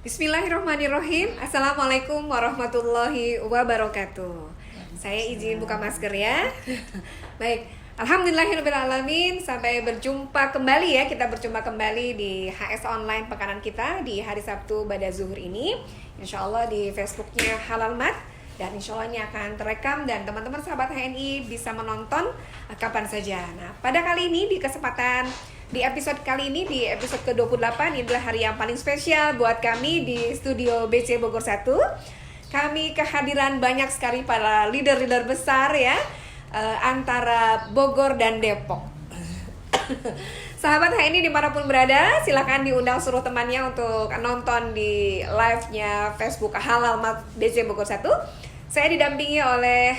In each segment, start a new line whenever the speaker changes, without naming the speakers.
Bismillahirrahmanirrahim. Assalamualaikum warahmatullahi wabarakatuh. Saya izin buka masker ya. Baik, alhamdulillahirrahmanirrahim. Sampai berjumpa kembali ya. Kita berjumpa kembali di HS Online pekanan kita di hari Sabtu pada zuhur ini. Insya Allah di Facebooknya Halal Mat. Dan insya Allah ini akan terekam dan teman-teman sahabat HNI bisa menonton kapan saja. Nah, pada kali ini di episode kali ini, di episode ke-28, ini adalah hari yang paling spesial buat kami di studio BC Bogor 1. Kami kehadiran banyak sekali para leader-leader besar ya, antara Bogor dan Depok. Sahabat HNI dimanapun berada, silakan diundang suruh temannya untuk nonton di live-nya Facebook Halal Mat BC Bogor 1. Saya didampingi oleh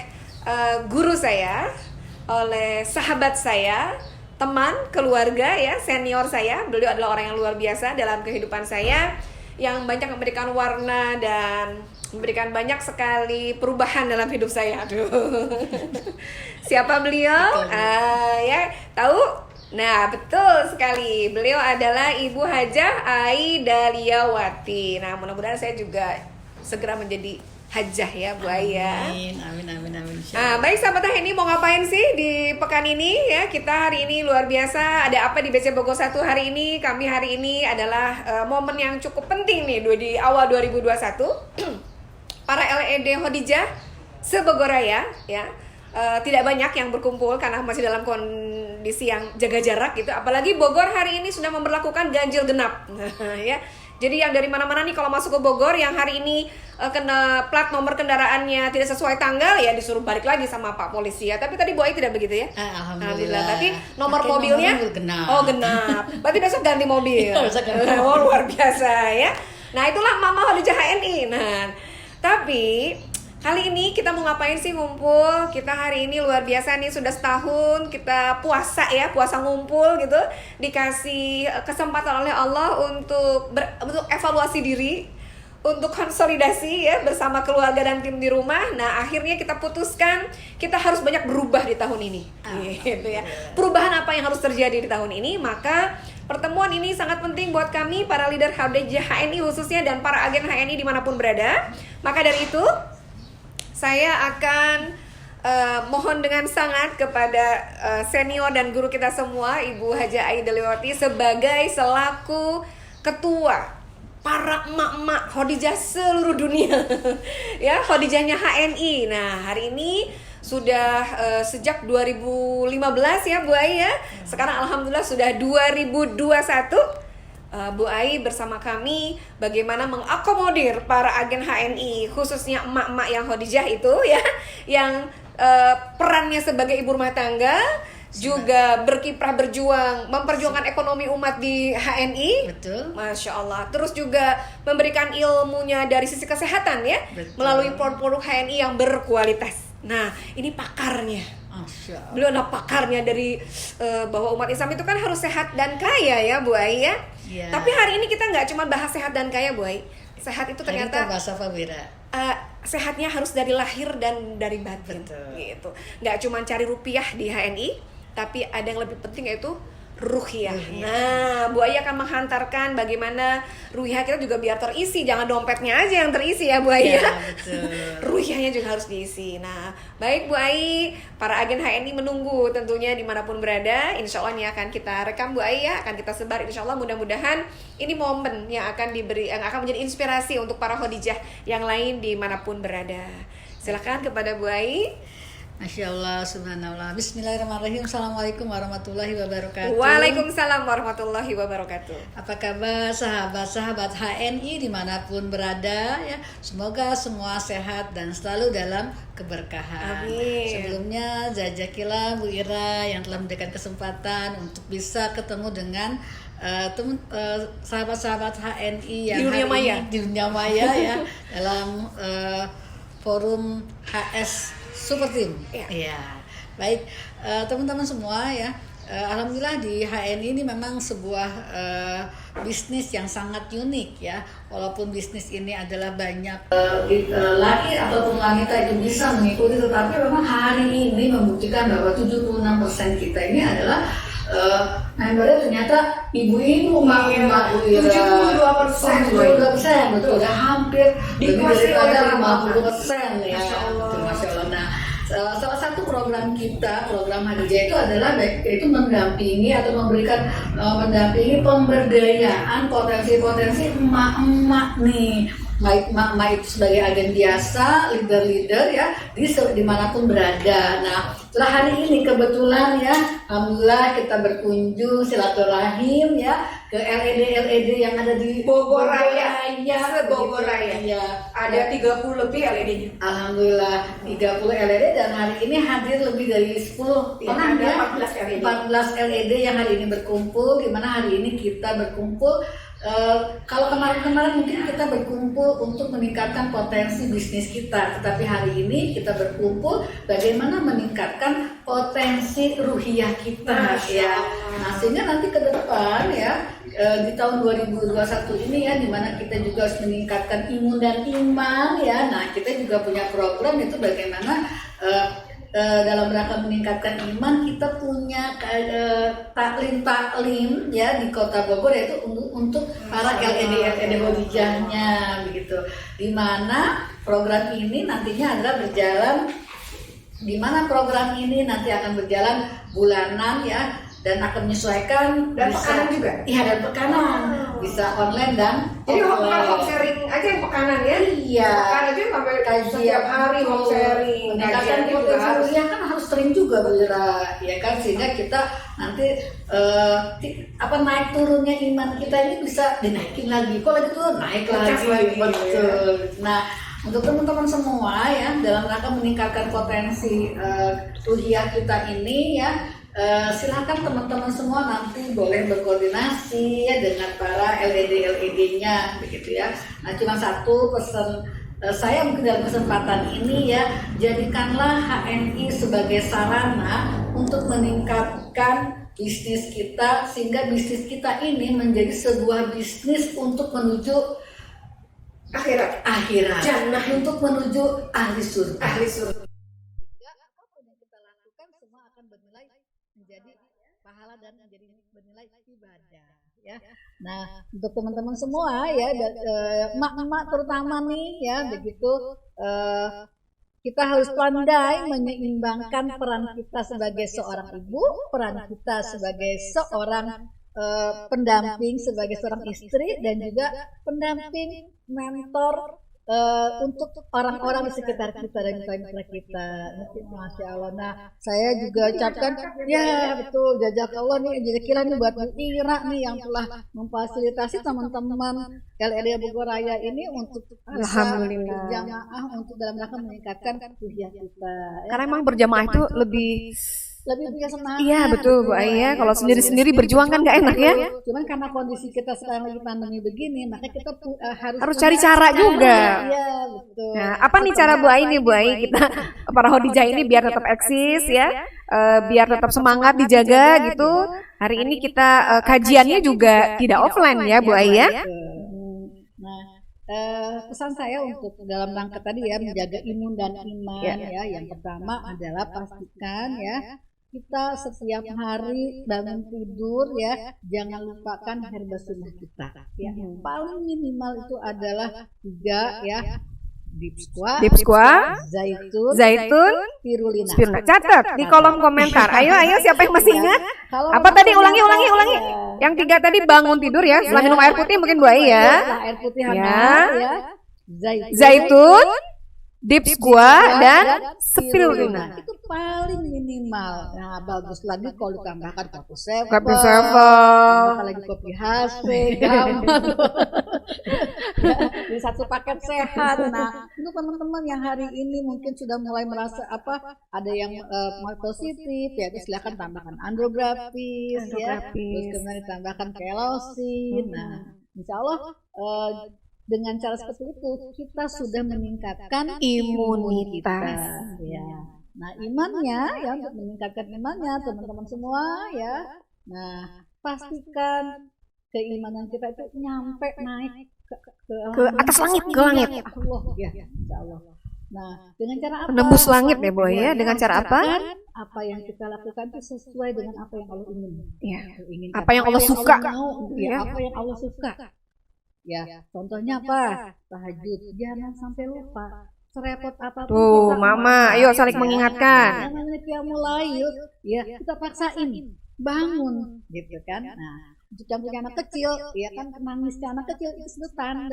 guru saya, oleh sahabat saya, teman, keluarga ya, senior saya. Beliau adalah orang yang luar biasa dalam kehidupan saya, yang banyak memberikan warna dan memberikan banyak sekali perubahan dalam hidup saya. Aduh. Siapa beliau? Ya, tahu? Nah, betul sekali. Beliau adalah Ibu Hajah Ai Daliawati. Nah, mudah-mudahan saya juga segera menjadi hajah ya Bu Ai ya.
Amin.
Nah, baik sahabat HNI, mau ngapain sih di pekan ini ya? Kita hari ini luar biasa. Ada apa di BC Bogor 1 hari ini? Kami hari ini adalah momen yang cukup penting nih di awal 2021. Para LED Khadijah se-Bogoraya ya. Tidak banyak yang berkumpul karena masih dalam kondisi yang jaga jarak gitu. Apalagi Bogor hari ini sudah memberlakukan ganjil genap. Ya. Jadi yang dari mana-mana nih kalau masuk ke Bogor yang hari ini kena plat nomor kendaraannya tidak sesuai tanggal ya disuruh balik lagi sama Pak Polisi ya. Tapi tadi Bu Ai tidak begitu ya?
Alhamdulillah.
Tapi nomor mobilnya
genap.
Oh, genap. Berarti besok ganti mobil. Oh, luar biasa ya. Nah, itulah Mama Khadijah HNI. Nah, tapi kali ini kita mau ngapain sih ngumpul? Kita hari ini luar biasa nih, sudah setahun kita puasa ya, puasa ngumpul gitu. Dikasih kesempatan oleh Allah untuk evaluasi diri, untuk konsolidasi ya bersama keluarga dan tim di rumah. Nah, akhirnya kita putuskan kita harus banyak berubah di tahun ini. Gitu ya. Perubahan apa yang harus terjadi di tahun ini? Maka pertemuan ini sangat penting buat kami para leader HNI khususnya dan para agen HNI dimanapun berada. Maka dari itu saya akan mohon dengan sangat kepada senior dan guru kita semua, Ibu Hajah Ai Daliawati sebagai selaku ketua para emak-emak Khadijah seluruh dunia. Ya, Khadijahnya HNI. Nah, hari ini sudah sejak 2015 ya Bu Ai ya. Sekarang alhamdulillah sudah 2021. Bu Ai bersama kami bagaimana mengakomodir para agen HNI khususnya emak-emak yang Khadijah itu ya, yang perannya sebagai ibu rumah tangga juga berkiprah berjuang memperjuangkan ekonomi umat di HNI.
Betul.
Masya Allah. Terus juga memberikan ilmunya dari sisi kesehatan ya. Betul. Melalui produk-produk HNI yang berkualitas. Nah, ini pakarnya. Beliau adalah pakarnya dari bahwa umat Islam itu kan harus sehat dan kaya ya Bu Ai ya. Yeah. Tapi hari ini kita nggak cuma bahas sehat dan kaya Bu Ai. Sehat itu ternyata
bahasa apa Wira?
Sehatnya harus dari lahir dan dari batin. Betul. Gitu. Nggak cuma cari rupiah di HNI, tapi ada yang lebih penting yaitu ruhiyah. Nah, Bu Ai akan menghantarkan bagaimana ruhiyah kita juga biar terisi, jangan dompetnya aja yang terisi ya Bu Ai ya.
Betul.
Ruhiyahnya juga harus diisi. Nah, baik Bu Ai, para agen HNI menunggu tentunya dimanapun berada. Insya Allah ini akan kita rekam Bu Ai ya, akan kita sebar. Insya Allah mudah-mudahan ini momen yang akan menjadi inspirasi untuk para Khadijah yang lain dimanapun berada. Silakan kepada Bu Ai.
Masya Allah, subhanallah. Bismillahirrahmanirrahim. Assalamualaikum warahmatullahi wabarakatuh.
Waalaikumsalam warahmatullahi wabarakatuh.
Apa kabar sahabat-sahabat HNI dimanapun berada ya? Semoga semua sehat dan selalu dalam keberkahan.
Amin.
Sebelumnya jazakillah Bu Ira yang telah memberikan kesempatan untuk bisa ketemu dengan sahabat-sahabat HNI yang di dunia maya ya dalam forum HS Super Team. Ya. Baik, teman-teman semua ya. Alhamdulillah di HNI ini memang sebuah bisnis yang sangat unik ya. Walaupun bisnis ini adalah banyak laki ataupun wanita itu bisa mengikuti, tetapi memang hari ini membuktikan bahwa 76% kita ini adalah membernya ternyata ibu-ibu, mak-mak, 72%, betul, hampir lebih daripada 50% ya.
Masya Allah.
Masya Allah. Nah, salah satu program kita, program Hadijah itu adalah yaitu mendampingi atau memberikan mendampingi pemberdayaan potensi-potensi emak-emak nih. Baik emak-emak itu sebagai agen biasa, leader-leader ya, dimanapun berada. Nah, setelah hari ini kebetulan ya, alhamdulillah kita berkunjung silaturahim ya ke LED yang ada di
Bogor Raya.
Bogor Raya. Ya.
Ada 30 lebih LED-nya.
Alhamdulillah 30 LED dan hari ini hadir lebih dari 10
ada 14 LED.
14 LED yang hari ini berkumpul, di mana hari ini kita berkumpul. Kalau kemarin-kemarin mungkin kita berkumpul untuk meningkatkan potensi bisnis kita, tetapi hari ini kita berkumpul bagaimana meningkatkan potensi ruhiyah kita ya. Nah, sehingga nanti ke depan ya di tahun 2021 ini ya, dimana kita juga harus meningkatkan imun dan iman ya. Nah, kita juga punya program itu bagaimana dalam rangka meningkatkan iman, kita punya taklim ya di Kota Bogor, yaitu untuk para LED Hodijahnya begitu. Di mana program ini nantinya adalah berjalan, di mana program ini nanti akan berjalan bulanan ya, dan akan menyesuaikan
Dan pekanan juga?
Iya, dan pekanan. Bisa online dan
Jadi
offline.
home sharing aja yang pekanan ya?
Iya.
Pekan aja sampai
Kajian
setiap hari home sharing.
Meningkatkan
Kajiannya juga
potensi
harus.
rupiah kan harus sering juga Bira, ya kan, sehingga kita nanti naik turunnya iman kita ini bisa dinaikin lagi, kok lagi turun naik lagi, betul. Nah, untuk teman-teman semua ya, dalam rangka meningkatkan potensi ruhiah kita ini ya, silakan teman-teman semua nanti boleh berkoordinasi ya dengan para LED-nya begitu ya. Nah, cuma satu pesan saya mungkin dalam kesempatan ini ya, jadikanlah HNI sebagai sarana untuk meningkatkan bisnis kita, sehingga bisnis kita ini menjadi sebuah bisnis untuk menuju
akhirat,
jannah, untuk menuju ahli surga. Sehingga apapun yang kita lakukan semua akan bernilai menjadi pahala dan menjadi bernilai ibadah ya. Nah, untuk teman-teman semua ya, emak-emak terutama nih ya, begitu kita harus pandai menyeimbangkan peran kita sebagai seorang ibu, peran kita sebagai seorang pendamping, sebagai seorang istri, dan juga pendamping, mentor untuk orang-orang di sekitar kita dan mitra kita. Masya Allah. Nah, saya juga ucapkan ya betul, jazakallah nih, jazakallah nih buat Bu Ira nih yang telah memfasilitasi teman-teman LED Bogor Raya ini untuk bisa berjamaah untuk dalam rangka meningkatkan ruhiyah kita.
Karena emang berjamaah itu lebih
punya semangat.
Iya betul Bu Ayah. Kalau sendiri-sendiri berjuang kan nggak enak ya.
Cuman karena kondisi kita sekarang lagi pandemi begini, maka kita
harus cari cara juga.
Iya betul.
Nah, apa nih cara Bu Ayah nih Bu Ayah, kita para Hodijah ini biar tetap eksis ya, biar tetap semangat dijaga gitu. Hari ini kita kajiannya juga tidak offline ya Bu Ayah.
Nah, pesan saya untuk dalam rangka tadi ya, menjaga imun dan iman ya. Yang pertama adalah pastikan ya, kita setiap hari bangun tidur ya, jangan lupakan herba sunnah kita ya. Yang paling minimal itu adalah 3 ya, deep squat, zaitun, spirulina.
Catat di kolom komentar. Ayo siapa yang masih ingat? Apa tadi? Ulangi. Yang 3 tadi bangun tidur ya, setelah minum air putih mungkin Bu Ayah ya.
Air putih hangat ya.
Zaitun, deep squat dan spirulina.
Itu paling minimal. Nah, bagus lagi kalau ditambahkan kopi seven,
tambahkan
lagi kopi hasil, gampang. Di satu paket sehat. Nah, untuk teman-teman yang hari ini mungkin sudah mulai merasa ada yang positif ya, silakan tambahkan andrografis ya, terus kemudian ditambahkan kelosin. Nah, insya Allah dengan cara seperti itu kita sudah meningkatkan imunitas ya. Nah, imannya ya, untuk meningkatkan imannya teman-teman semua ya. Nah, pastikan keimanan kita itu naik ke
atas langit, ke langit.
Allah ya, insyaallah. Nah, dengan cara apa?
Menembus langit ya Bu ya. Dengan cara apa?
Apa yang kita lakukan itu sesuai dengan apa yang Allah ingin.
Ya.
Apa yang Allah suka.
Ya.
Apa yang Allah suka. Ya, contohnya apa? Tahajud. Jangan sampai lupa. Serepot apapun
Tuh,
kita
Mama, ayo saling mengingatkan.
namanya qiyamul lail, ya kita paksain bangun, gitu kan? Nah, untuk yang punya anak kecil, ya kan nangisnya anak kecil itu sebutan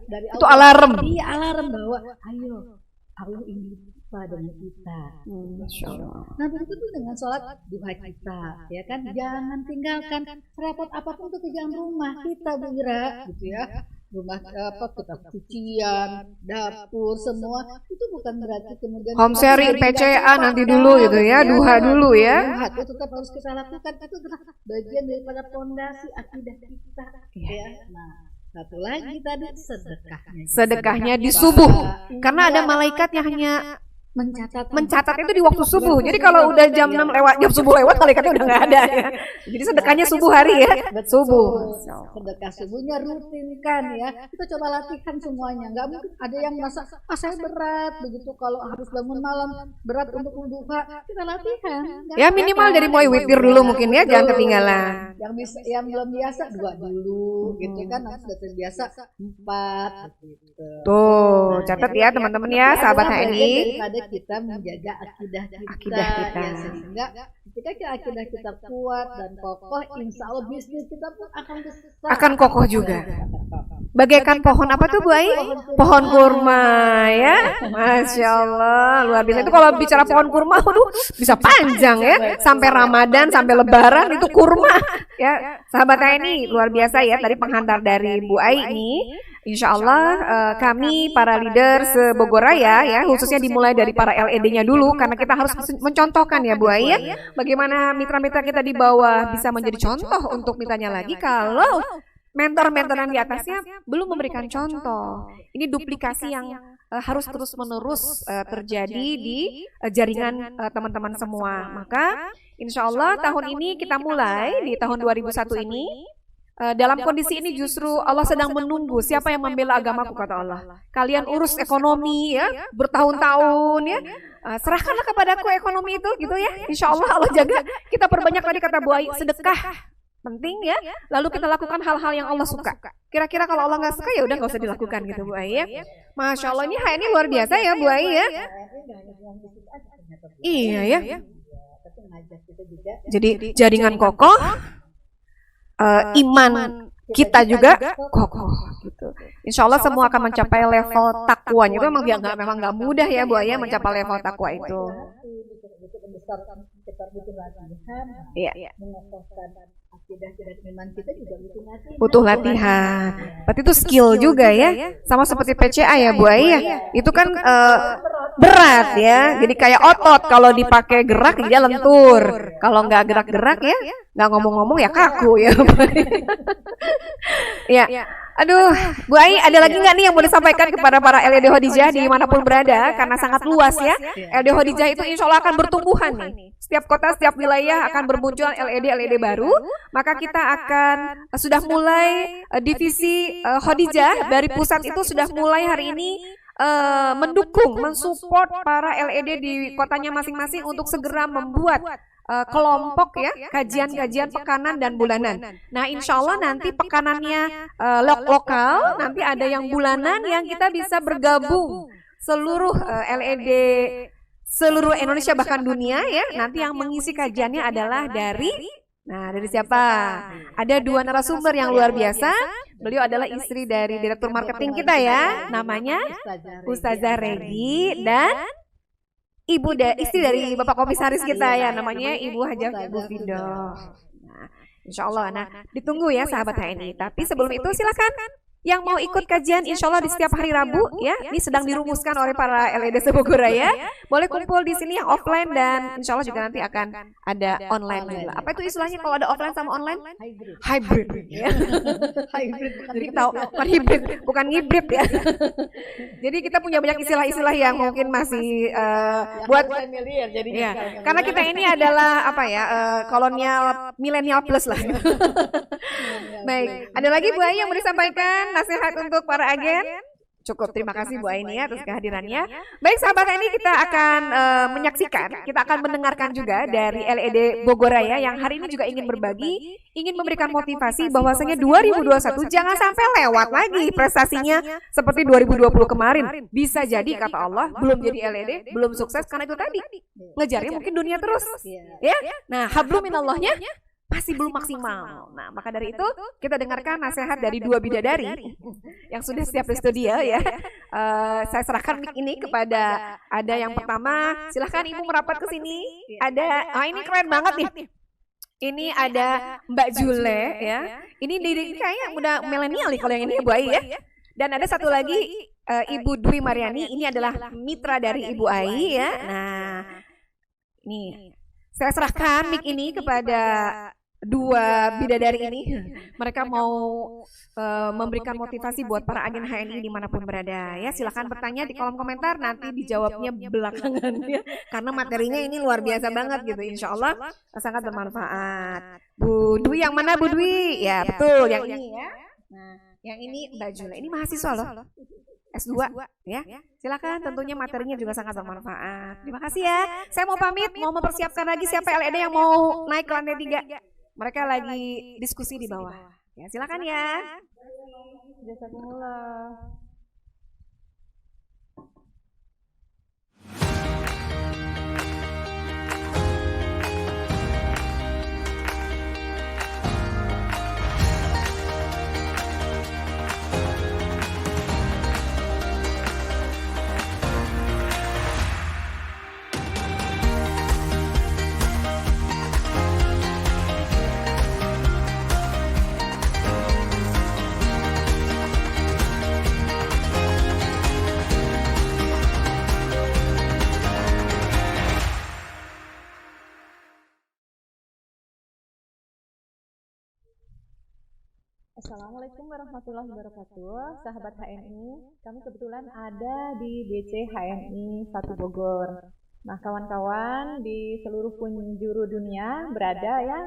dari
Itu alarm.
Iya, alarm bahwa ayo Allah ingin dengan kita.
Masya Allah.
Nah, begitu dengan sholat duha kita, ya kan? Jangan tinggalkan repot apapun pekerjaan rumah kita, Bu Ira, gitu ya. Rumah kita cucian, dapur, semua itu bukan berarti kemudian
Home sharing PCA nanti dulu gitu ya, duha dulu ya.
Duha itu tetap harus kita lakukan, itu adalah bagian daripada fondasi akidah kita, ya. Nah, satu lagi tadi sedekahnya.
Sedekahnya di subuh, karena ada malaikat yang hanya mencatat itu di waktu subuh. Jadi kalau udah jam 6 lewat, jam subuh lewat, malaikatnya udah nggak ada ya. Jadi sedekahnya subuh hari ya. Subuh.
Sedekah subuhnya rutinkan ya. Kita coba latihan semuanya. Nggak mungkin ada yang merasa saya berat begitu kalau harus bangun malam, berat untuk menduha. Kita latihan.
Ya minimal dari mulai witir dulu mungkin ya, jangan ketinggalan.
Yang belum biasa 2 dulu gitu kan. Nanti sudah terbiasa 4 gitu.
Tuh, catat ya teman-teman ya, sahabat HNI.
Kita menjaga akidah kita. Ya, sehingga ketika akidah kita kuat dan kokoh, insya Allah bisnis kita pun akan besar.
Akan kokoh juga. Bagaikan pohon apa tuh Bu Ai? Pohon kurma ya. Masya Allah, luar biasa. Itu kalau bicara pohon kurma, aduh, bisa panjang ya. Sampai Ramadan, sampai Lebaran itu kurma. Ya, sahabat HNI luar biasa ya. Tadi penghantar dari Bu Ai ini. Insya Allah kami para leader se-Bogoraya ya, khususnya dimulai dari para LED-nya dulu, karena kita harus mencontohkan ya Bu Ai ya, bagaimana mitra-mitra kita di bawah bisa menjadi contoh untuk mitranya lagi kalau mentor-mentoran di atasnya belum memberikan contoh. Ini duplikasi yang harus terus-menerus terjadi di jaringan teman-teman semua. Maka insya Allah tahun ini kita mulai di tahun 2001 ini. Dalam kondisi ini justru Allah sedang menunggu siapa yang membela agamaku, kata Allah. Kalian urus ekonomi ya, bertahun-tahun ya. Serahkanlah kepadaku ekonomi itu gitu ya. Insya Allah Allah jaga. Kita perbanyak tadi kata Bu Ai, sedekah penting ya. Lalu kita lakukan hal-hal yang Allah suka. Kira-kira kalau Allah nggak suka ya udah nggak usah dilakukan gitu Bu Ai ya. Masya Allah, ini luar biasa ya Bu Ai ya. Iya ya. Jadi jaringan kokoh. Iman kita juga kokoh gitu. Insya Allah semua akan mencapai level takwanya. Itu memang nggak mudah ya Bu Ai mencapai level takwa itu. Iya. Butuh latihan. Berarti itu skill juga ya. Sama seperti PCA ya Bu Ai ya. Itu kan berat ya. Jadi kayak otot, kalau dipakai gerak dia lentur. Kalau nggak gerak-gerak ya, nggak ngomong-ngomong ya kaku ya. Ya. Aduh, Bu Ai, ada lagi nggak nih yang boleh disampaikan kepada para LED Khadijah dimanapun berada? Karena sangat luas ya. LED Khadijah itu insya Allah akan bertumbuhan nih. Setiap kota, setiap wilayah akan bermunculan LED baru. Maka kita akan sudah mulai divisi Khadijah dari pusat itu sudah mulai hari ini mendukung, mensupport para LED di kotanya masing-masing untuk segera membuat kelompok ya, kajian-kajian pekanan dan bulanan. Nah insya Allah nanti pekanannya lokal, nanti ada yang bulanan yang kita bisa bergabung seluruh LED seluruh Indonesia bahkan dunia ya. Nanti yang mengisi kajiannya adalah dari siapa? Ada 2 narasumber yang luar biasa. Beliau adalah istri dari direktur marketing kita ya, namanya Ustazah Regi, dan istri dari Bapak Komisaris kita ya, namanya Ibu Hajah Bu Fido. Nah, insya Allah, ditunggu ya sahabat HNI. Tapi sebelum itu silakan yang mau ikut kajian insya Allah di setiap hari Rabu ya, ini sedang dirumuskan oleh para LED se-Bogoraya. Boleh kumpul di sini yang offline dan insya Allah juga nanti akan ada online juga. Apa itu istilahnya kalau ada offline sama online? Hybrid. Ya. Hybrid. Jadi kita tahu bukan hybrid, bukan hybrid ya. Jadi kita punya banyak istilah-istilah yang mungkin masih buat familiar jadinya. Ya. Karena kita ini adalah kolonial milenial plus lah. Baik, ada lagi Bu Ai yang mau disampaikan nasihat untuk para agen? Cukup, terima kasih Bu Aini atas kehadirannya. Baik sahabat ini kita akan menyaksikan, kita akan mendengarkan juga dari LED Bogor Raya yang hari ini juga ingin berbagi, ingin memberikan motivasi bahwasanya 2021 jangan sampai lewat lagi prestasinya seperti 2020 kemarin. Bisa jadi kata Allah belum jadi LED, belum sukses karena itu tadi. Ngejarnya mungkin dunia terus. Ya. Nah, hablum minallahnya masih belum maksimal. Nah, maka dari itu kita dengarkan nasihat dari dua bidadari yang sudah siap di studio ya. Saya serahkan mic ini kepada ada yang pertama. Silahkan Ibu merapat ke sini. Ada, ini keren banget nih. Ini ada Mbak Jule ya. Ini kayaknya udah milenial nih kalau yang ini Bu Ai ya. Dan ada satu lagi Ibu Dwi Mariani. Ini adalah mitra dari Ibu Ai ya. Nah, nih saya serahkan mic ini kepada dua bidadari ini. Mereka mau memberikan motivasi buat para agen HNI dimanapun berada ya. Silakan bertanya di kolom komentar, nanti dijawabnya belakangan ya. Karena materinya ini luar biasa banget gitu, insya Allah sangat bermanfaat. Bu Dwi yang mana Bu Dwi? Ya betul, yang ini ya. Nah, yang ini Mbak Jula, ini mahasiswa loh, S2 ya. Silakan, tentunya materinya juga sangat bermanfaat. Terima kasih ya. Saya mau pamit, mau mempersiapkan lagi siapa LED yang mau naik ke lantai 3. Mereka lagi diskusi di bawah. Ya, silakan ya. Jazakumullah.
Assalamualaikum warahmatullahi wabarakatuh. Sahabat HNI, kami kebetulan ada di DC HNI 1 Bogor. Nah, kawan-kawan di seluruh penjuru dunia berada ya,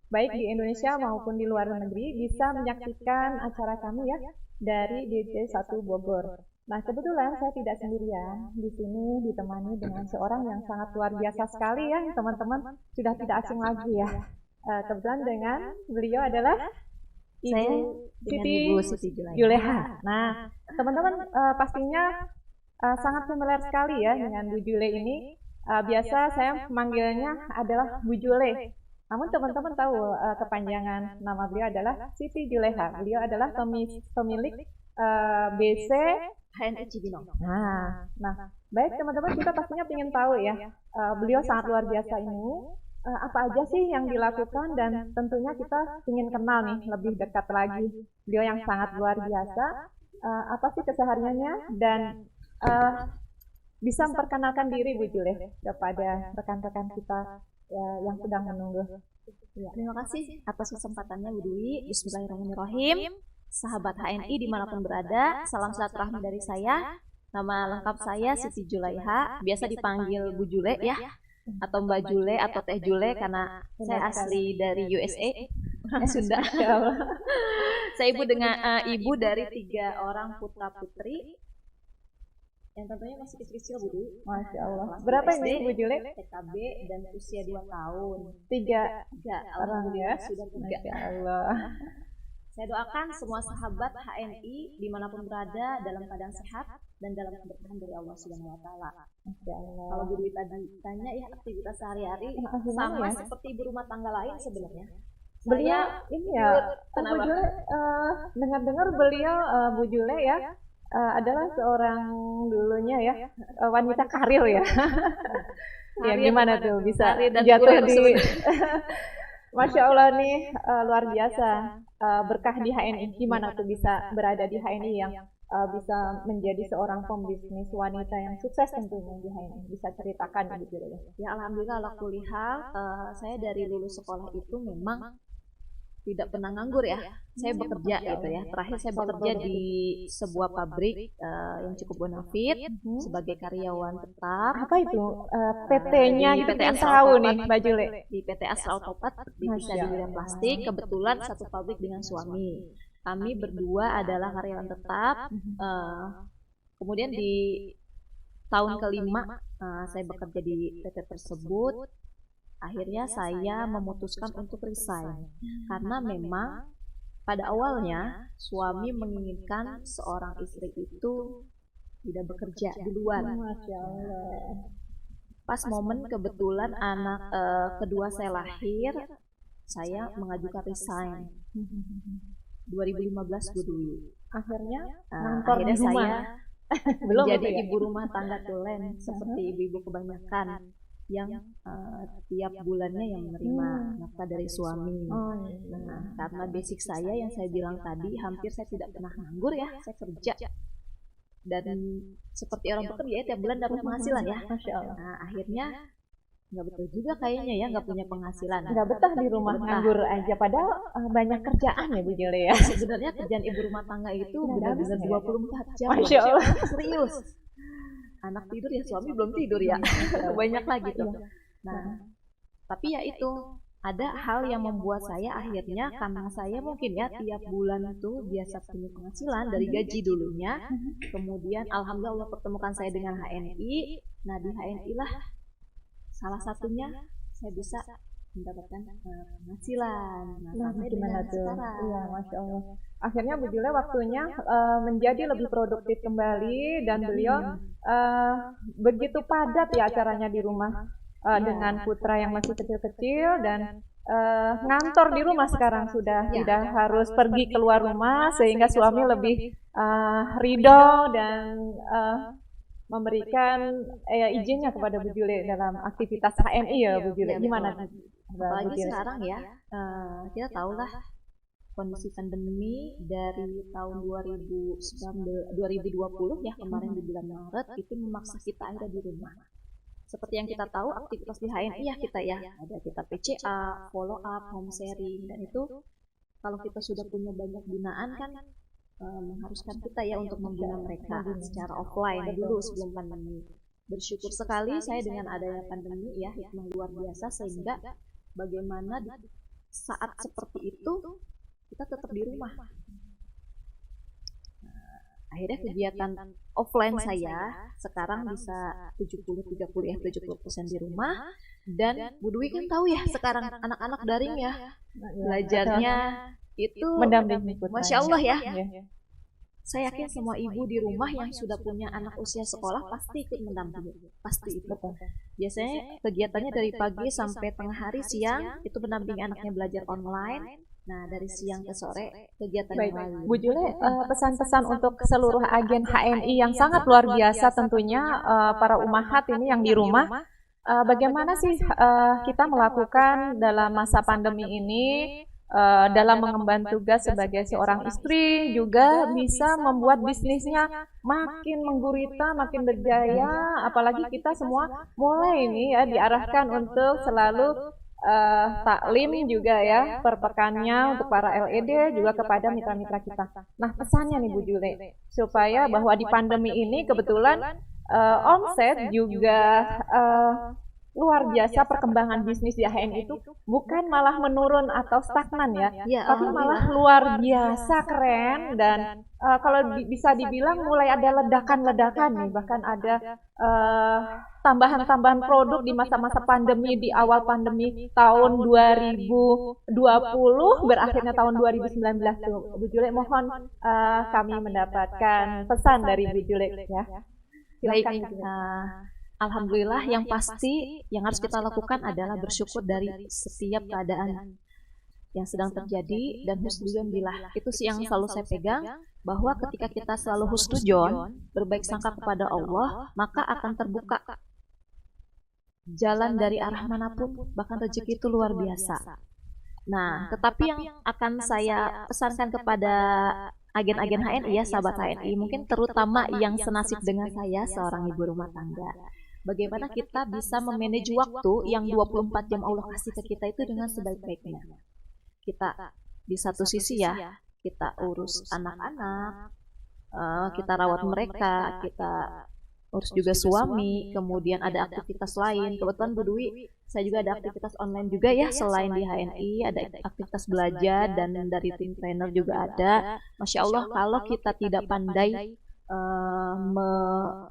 baik di Indonesia maupun di luar negeri bisa menyaksikan acara kami ya dari DC 1 Bogor. Nah, kebetulan saya tidak sendirian. Di sini ditemani dengan seorang yang sangat luar biasa sekali ya, teman-teman sudah tidak asing lagi ya. Kebetulan dengan beliau adalah Ibu Siti Juleha. Nah, teman-teman pastinya sangat familiar sekali ya dengan Bu Jule ini. Biasa saya memanggilnya adalah Bu Jule. Namun teman-teman tahu kepanjangan nama beliau adalah Siti Juleha. Beliau adalah pemilik BC HNI Cibinong. Nah, baik teman-teman, kita pastinya ingin tahu ya, beliau sangat luar biasa ini. Apa aja sih yang dilakukan, dan tentunya kita ingin kenal nih lebih dekat lagi beliau yang sangat luar biasa, apa sih kesehariannya, dan bisa memperkenalkan diri Bu Jule kepada rekan-rekan kita yang sedang menunggu.
Ya, terima kasih atas kesempatannya Bu Dwi. Bismillahirrahmanirrahim. Sahabat HNI dimanapun berada, salam silaturahmi dari saya. Nama lengkap saya Siti Juleha, biasa dipanggil Bu Jule ya, atau Mbak Jule atau Teh Jule karena saya asli dari USA, Sunda. Saya ibu dari 3 orang putra putri yang tentunya masih kecil-kecil Bu Dwi.
Masya Allah. Berapa ini Bu Jule?
TKB dan usia 2 tahun.
3
orang ya, sudah 3.
Masya Allah.
Saya doakan semua sahabat HNI dimanapun berada dalam keadaan sehat dan dalam keberkahan dari Allah Subhanahu Wa Taala. Kalau Bu Dwi tadi tanya ya aktivitas sehari-hari sama ya, seperti ibu rumah tangga lain sebenarnya.
Beliau ini ya, Bu Jule, dengar-dengar beliau Bu Jule ya adalah seorang dulunya ya wanita karir ya. Ya gimana tuh bisa jatuh di Masya Allah nih, luar biasa berkah di HNI. Gimana tuh bisa berada di HNI yang bisa menjadi seorang pembisnis wanita yang sukses tentunya di HNI? Bisa ceritakan gitu
ya. Alhamdulillah ala kulli hal, saya dari lulus sekolah itu memang tidak pernah nganggur ya. Saya bekerja gitu ya. Terakhir saya bekerja di sebuah pabrik yang cukup bonafit sebagai karyawan tetap.
Apa itu? PT-nya
di PT
tahu nih Mbak Jule.
Di PT Asra Autopat, di bidang plastik. Kebetulan satu pabrik dengan suami. Kami berdua adalah karyawan tetap. Kemudian di tahun kelima saya bekerja di PT tersebut. Akhirnya saya memutuskan untuk resign karena memang pada awalnya suami menginginkan seorang istri itu tidak bekerja di luar.
Masya Allah.
Pas momen kebetulan anak kedua saya lahir, saya mengajukan resign 2015 dulu.
Akhirnya
Akhirnya
di rumah.
saya
Belum
menjadi
itu ya?
ibu rumah tangga tulen seperti ibu-ibu kebanyakan yang tiap bulannya yang menerima nafkah dari suami.
Oh,
Nah, karena basic saya yang saya bilang tadi, hampir saya tidak pernah nganggur ya, saya kerja. Dan seperti orang bekerja ya, tiap bulan dapat penghasilan ya.
Masya Allah.
Nah, akhirnya nggak betul juga kayaknya ya, nggak punya penghasilan.
Nggak betah di rumah
Betah.
nganggur aja, padahal banyak kerjaan ya Bu Jule ya.
Sebenarnya kerjaan ibu rumah tangga itu
Nggak
benar-benar
habis ya?
24 jam.
Masya Allah.
Serius. Anak tidur ya suami belum tidur ya. Banyak lagi tuh. Nah, tapi ya itu ada hal yang membuat saya akhirnya, karena saya mungkin ya tiap bulan itu biasa punya penghasilan dari gaji dulunya. Kemudian alhamdulillah Allah pertemukan saya dengan HNI. Nah, di HNI lah salah satunya saya bisa mendapatkan penghasilan. Nah,
Nah,
sampai
gimana
dengan
tuh?
sekarang.
Iya, Masya Allah. Akhirnya Bu Jule waktunya menjadi lebih produktif kembali dan beliau begitu padat ya acaranya di rumah dengan putra yang masih kecil-kecil dan ngantor di rumah sekarang sudah tidak harus pergi keluar rumah sehingga suami lebih ridho dan memberikan izinnya kepada Bu Jule dalam aktivitas HNI ya Bu Jule.
Iya,
Gimana?
betul.
Bu
Apalagi
Jule?
sekarang ya, kita tahulah kondisi pandemi dari tahun 2020 ya, kemarin di bulan Maret itu memaksa kita akhirnya di rumah. Seperti yang kita tahu, aktivitas di HNI ya kita ya, ada kita PCA, follow up, home sharing, dan itu kalau kita sudah punya banyak binaan kan mengharuskan kita ya untuk membina mereka secara offline dulu sebelum pandemi. Bersyukur sekali saya dengan adanya pandemi ya, hikmah luar biasa sehingga bagaimana di saat seperti itu kita tetap di rumah. Akhirnya kegiatan offline saya sekarang bisa 70-30 ya, 70% di rumah. Dan Bu Dwi kan tahu ya sekarang anak-anak daring ya, belajarnya itu
Mendampingi putranya.
Masya Allah ya.
Iya.
Saya yakin semua ibu di rumah yang sudah punya anak usia sekolah pasti ikut mendampingi, pasti ikut. Biasanya kegiatannya dari pagi sampai tengah hari, siang itu mendampingi anaknya belajar online. Nah, dari siang ke sore kegiatan
Baik,
yang lain.
Bu Jule, pesan-pesan untuk seluruh agen HNI yang sangat luar biasa tentunya para umahat ini yang di rumah. Bagaimana sih kita melakukan dalam masa pandemi ini dalam mengemban tugas sebagai seorang istri juga bisa membuat bisnisnya makin menggurita, makin berjaya, apalagi kita semua mulai ini ya diarahkan untuk selalu taklim juga ya per pekannya untuk para LED juga kepada mitra-mitra kita. Nah, pesannya nih Bu Jule supaya bahwa di pandemi ini kebetulan omset juga luar biasa, perkembangan bisnis di HNI itu bukan malah menurun atau stagnan ya,
Ya,
tapi malah luar biasa keren dan kalau bisa dibilang mulai ada ledakan-ledakan nih, bahkan ada tambahan-tambahan produk di masa-masa pandemi, di awal pandemi tahun 2020 berakhirnya tahun 2019 tuh. Bu Jule mohon kami mendapatkan pesan dari Bu Jule ya.
Baik,
Silakan Bu Jule.
alhamdulillah yang pasti yang harus kita lakukan adalah bersyukur dari setiap keadaan yang sedang terjadi dan husnuzonbillah. Itu sih yang selalu saya pegang, bahwa ketika kita selalu husnuzon, berbaik sangka kepada Allah, maka akan terbuka jalan dari arah manapun, bahkan rezeki itu luar biasa. Nah, tetapi yang akan saya pesankan kepada agen-agen HNI ya, sahabat HNI, mungkin terutama yang senasib dengan saya, seorang ibu rumah tangga. Bagaimana kita bisa memanage waktu yang 24 jam Allah kasih ke kita itu dengan sebaik-baiknya. Kita di satu sisi ya, kita urus anak-anak, kita rawat mereka, kita urus juga suami, kemudian ada aktivitas lain. Kebetulan Bu Dwi, saya juga ada aktivitas online juga ya, selain di HNI, ada aktivitas belajar dan dari tim trainer juga ada. Masya Allah, kalau kita tidak pandai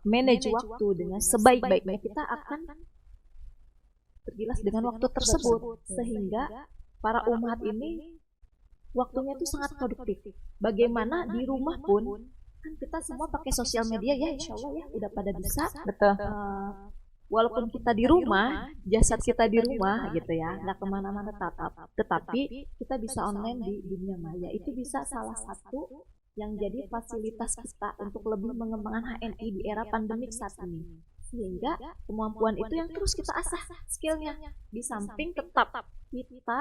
manage waktu dengan sebaik-baiknya, kita akan tergilas dengan waktu tersebut, sehingga para umat ini waktunya itu sangat produktif. Bagaimana di rumah pun kan kita semua pakai sosial media ya, insya Allah ya udah pada bisa.
Betul.
Walaupun kita di rumah, jasad kita di rumah gitu ya, nggak kemana-mana tetapi kita bisa online di dunia maya. Itu bisa salah satu yang jadi fasilitas kita untuk lebih mengembangkan HNI di era pandemik saat ini. Sehingga kemampuan itu yang terus kita asah skillnya. Di samping tetap kita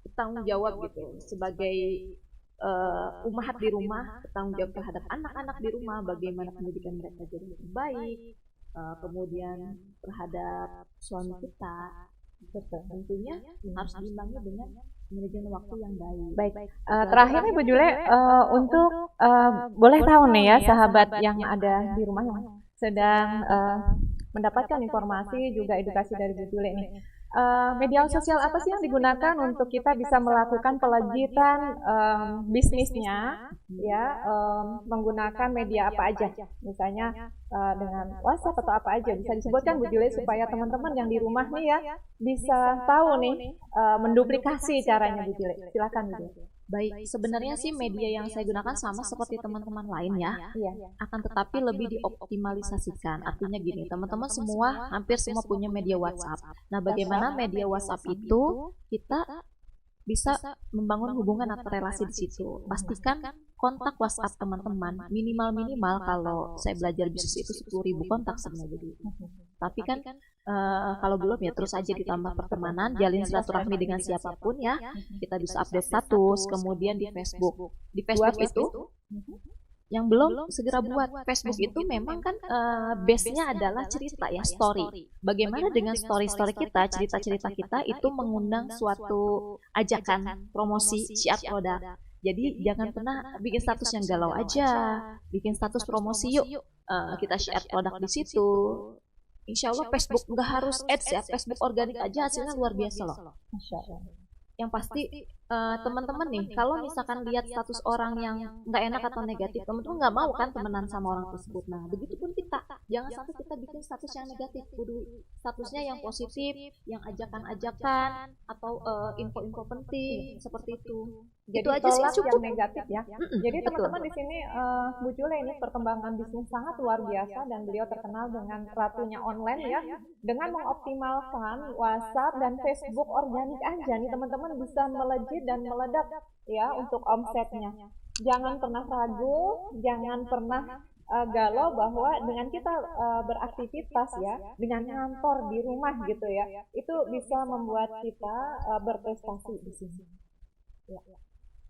bertanggung jawab gitu sebagai umat di rumah, bertanggung jawab terhadap anak-anak di rumah, bagaimana pendidikan mereka jadi lebih baik, kemudian terhadap suami kita, tentunya harus diimbangi dengan manajemen waktu yang baik.
Baik, terakhir nih Bu Jule, untuk boleh tahu nih ya sahabat yang ada di rumah yang sedang mendapatkan informasi juga edukasi dari Bu Jule nih. Media sosial apa sih yang digunakan untuk kita bisa melakukan pelegitan bisnisnya ya, menggunakan media apa aja, misalnya dengan WhatsApp atau apa aja, bisa disebutkan Bu Jule supaya teman-teman yang di rumah nih ya bisa tahu nih menduplikasi caranya Bu Jule. Silakan Bu Jule.
Baik, sebenarnya sih media yang saya gunakan sama seperti teman-teman lain ya, akan tetapi lebih dioptimalisasikan. Artinya gini, teman-teman semua, hampir semua punya media WhatsApp. Nah, bagaimana media WhatsApp itu kita bisa membangun hubungan atau relasi di situ. Pastikan kontak WhatsApp teman-teman minimal kalau saya belajar bisnis itu 10.000 kontak sebenarnya. Tapi kan kalau belum ya terus aja ditambah pertemanan, jalin silaturahmi dengan siapapun ya. Kita bisa update status, kemudian di Facebook. Di Facebook itu yang belum segera buat. Facebook itu memang kan base-nya adalah cerita ya, story. Bagaimana dengan story-story kita, cerita-cerita kita itu mengundang suatu ajakan promosi syiar produk. Jadi jangan pernah bikin status yang galau aja, bikin status promosi yuk, kita share produk di situ. Insya Allah Facebook nggak harus ads ya, Facebook organik aja hasilnya luar biasa loh. Yang pasti teman-teman nih, kalau misalkan lihat status orang yang nggak enak atau negatif, teman-teman nggak mau kan temenan sama orang tersebut. Nah, begitupun kita, jangan sampai kita bikin status yang negatif, kudu statusnya yang positif, yang ajakan-ajakan atau info-info penting seperti itu.
Jadi
itu aja sih cukup.
yang negatif ya. Jadi teman-teman di sini Bu Jule ini perkembangan bisnis sangat luar biasa dan beliau terkenal dengan ratunya online ya. Dengan mengoptimalkan WhatsApp dan Facebook organik aja nih teman-teman bisa melejit dan meledak ya untuk omsetnya. Jangan pernah ragu, jangan pernah galau bahwa dengan kita beraktivitas ya, dengan kantor di rumah gitu ya, itu bisa membuat kita berprestasi di sini. Ya.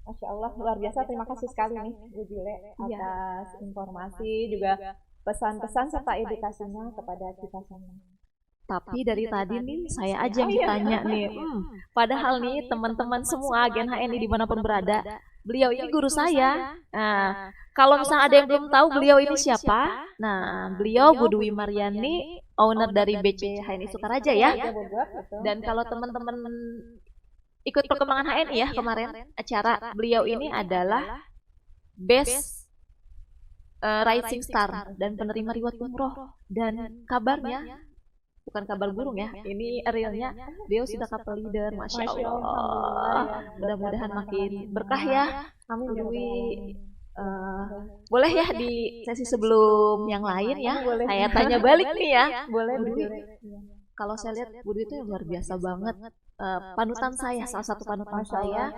Masya Allah, luar biasa. Terima kasih sekali nih Bu Jule atas informasi juga pesan-pesan serta edukasinya kepada kita semua.
Tapi dari tadi nih saya aja yang ditanya nih. Padahal nih teman-teman semua agen HNI dimanapun berada, beliau ini guru saya. Nah, kalau misalnya ada yang belum tahu beliau ini siapa, nah beliau Bu Dwi Mariani, owner dari BC HNI Sukaraja ya. Dan kalau teman-teman ikut perkembangan HNI ya kemarin acara, beliau ini adalah best rising star dan penerima reward umroh. Dan kabarnya bukan kabar burung ya, ini realnya beliau sudah couple leader, masya Allah. Mudah-mudahan makin berkah ya.
Amin.
Boleh ya di sesi sebelum yang lain ya, saya tanya balik nih ya.
Boleh.
Kalau saya lihat Bu Dwi itu luar biasa banget, panutan saya, salah satu panutan saya.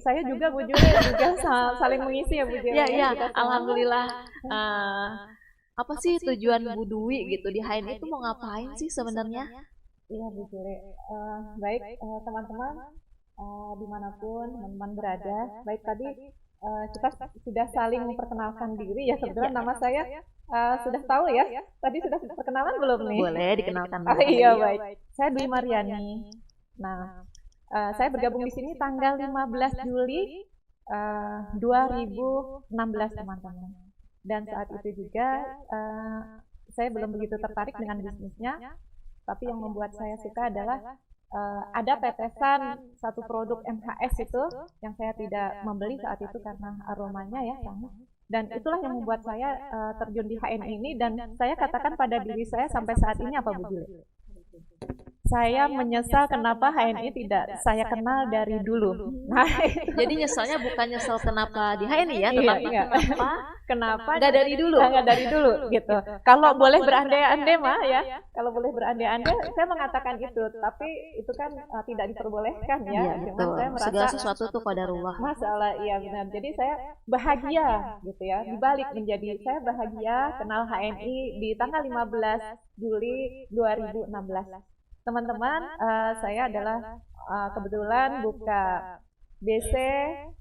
Saya juga Bu Jule juga saling mengisi ya Bu Jule.
Ya, alhamdulillah. Apa sih tujuan Bu Dwi gitu di HNI itu mau ngapain sih sebenarnya?
Iya Bu Jule. Baik teman-teman dimanapun teman-teman berada. Baik tadi kita sudah saling memperkenalkan diri ya. Kebetulan nama saya sudah tahu ya. Tadi sudah perkenalan belum nih?
Boleh dikenalkan.
Iya baik. Saya Dwi Mariani. Nah, saya bergabung di sini tanggal 15 Juli 2016 teman-teman. Dan saat itu juga saya belum begitu tertarik dengan bisnisnya, tapi yang membuat saya suka adalah ada tetesan satu produk MHS itu yang saya tidak membeli saat itu karena aromanya ya sangat. Dan itulah yang membuat saya terjun di HNI ini, dan saya katakan pada diri saya sampai saat ini apa Bu Jule? Saya menyesal kenapa HNI tidak saya kenal dari dulu. Nah,
Jadi nyesalnya bukan nyesel kenapa di HNI ya,
iya,
tetapi
iya.
kenapa
Nggak dari dulu, nggak dari dulu gitu. Kalau boleh berandai-andai mah ya, kalau boleh berandai-andai, saya mengatakan itu, tapi itu kan tidak diperbolehkan ya.
Iya,
Cuman
betul.
saya merasa
Segala sesuatu tuh qadarullah.
masalah, iya benar. Jadi saya bahagia gitu ya. Dibalik menjadi saya bahagia kenal HNI di tanggal 15 Juli 2016. Teman-teman, saya adalah kebetulan buka BC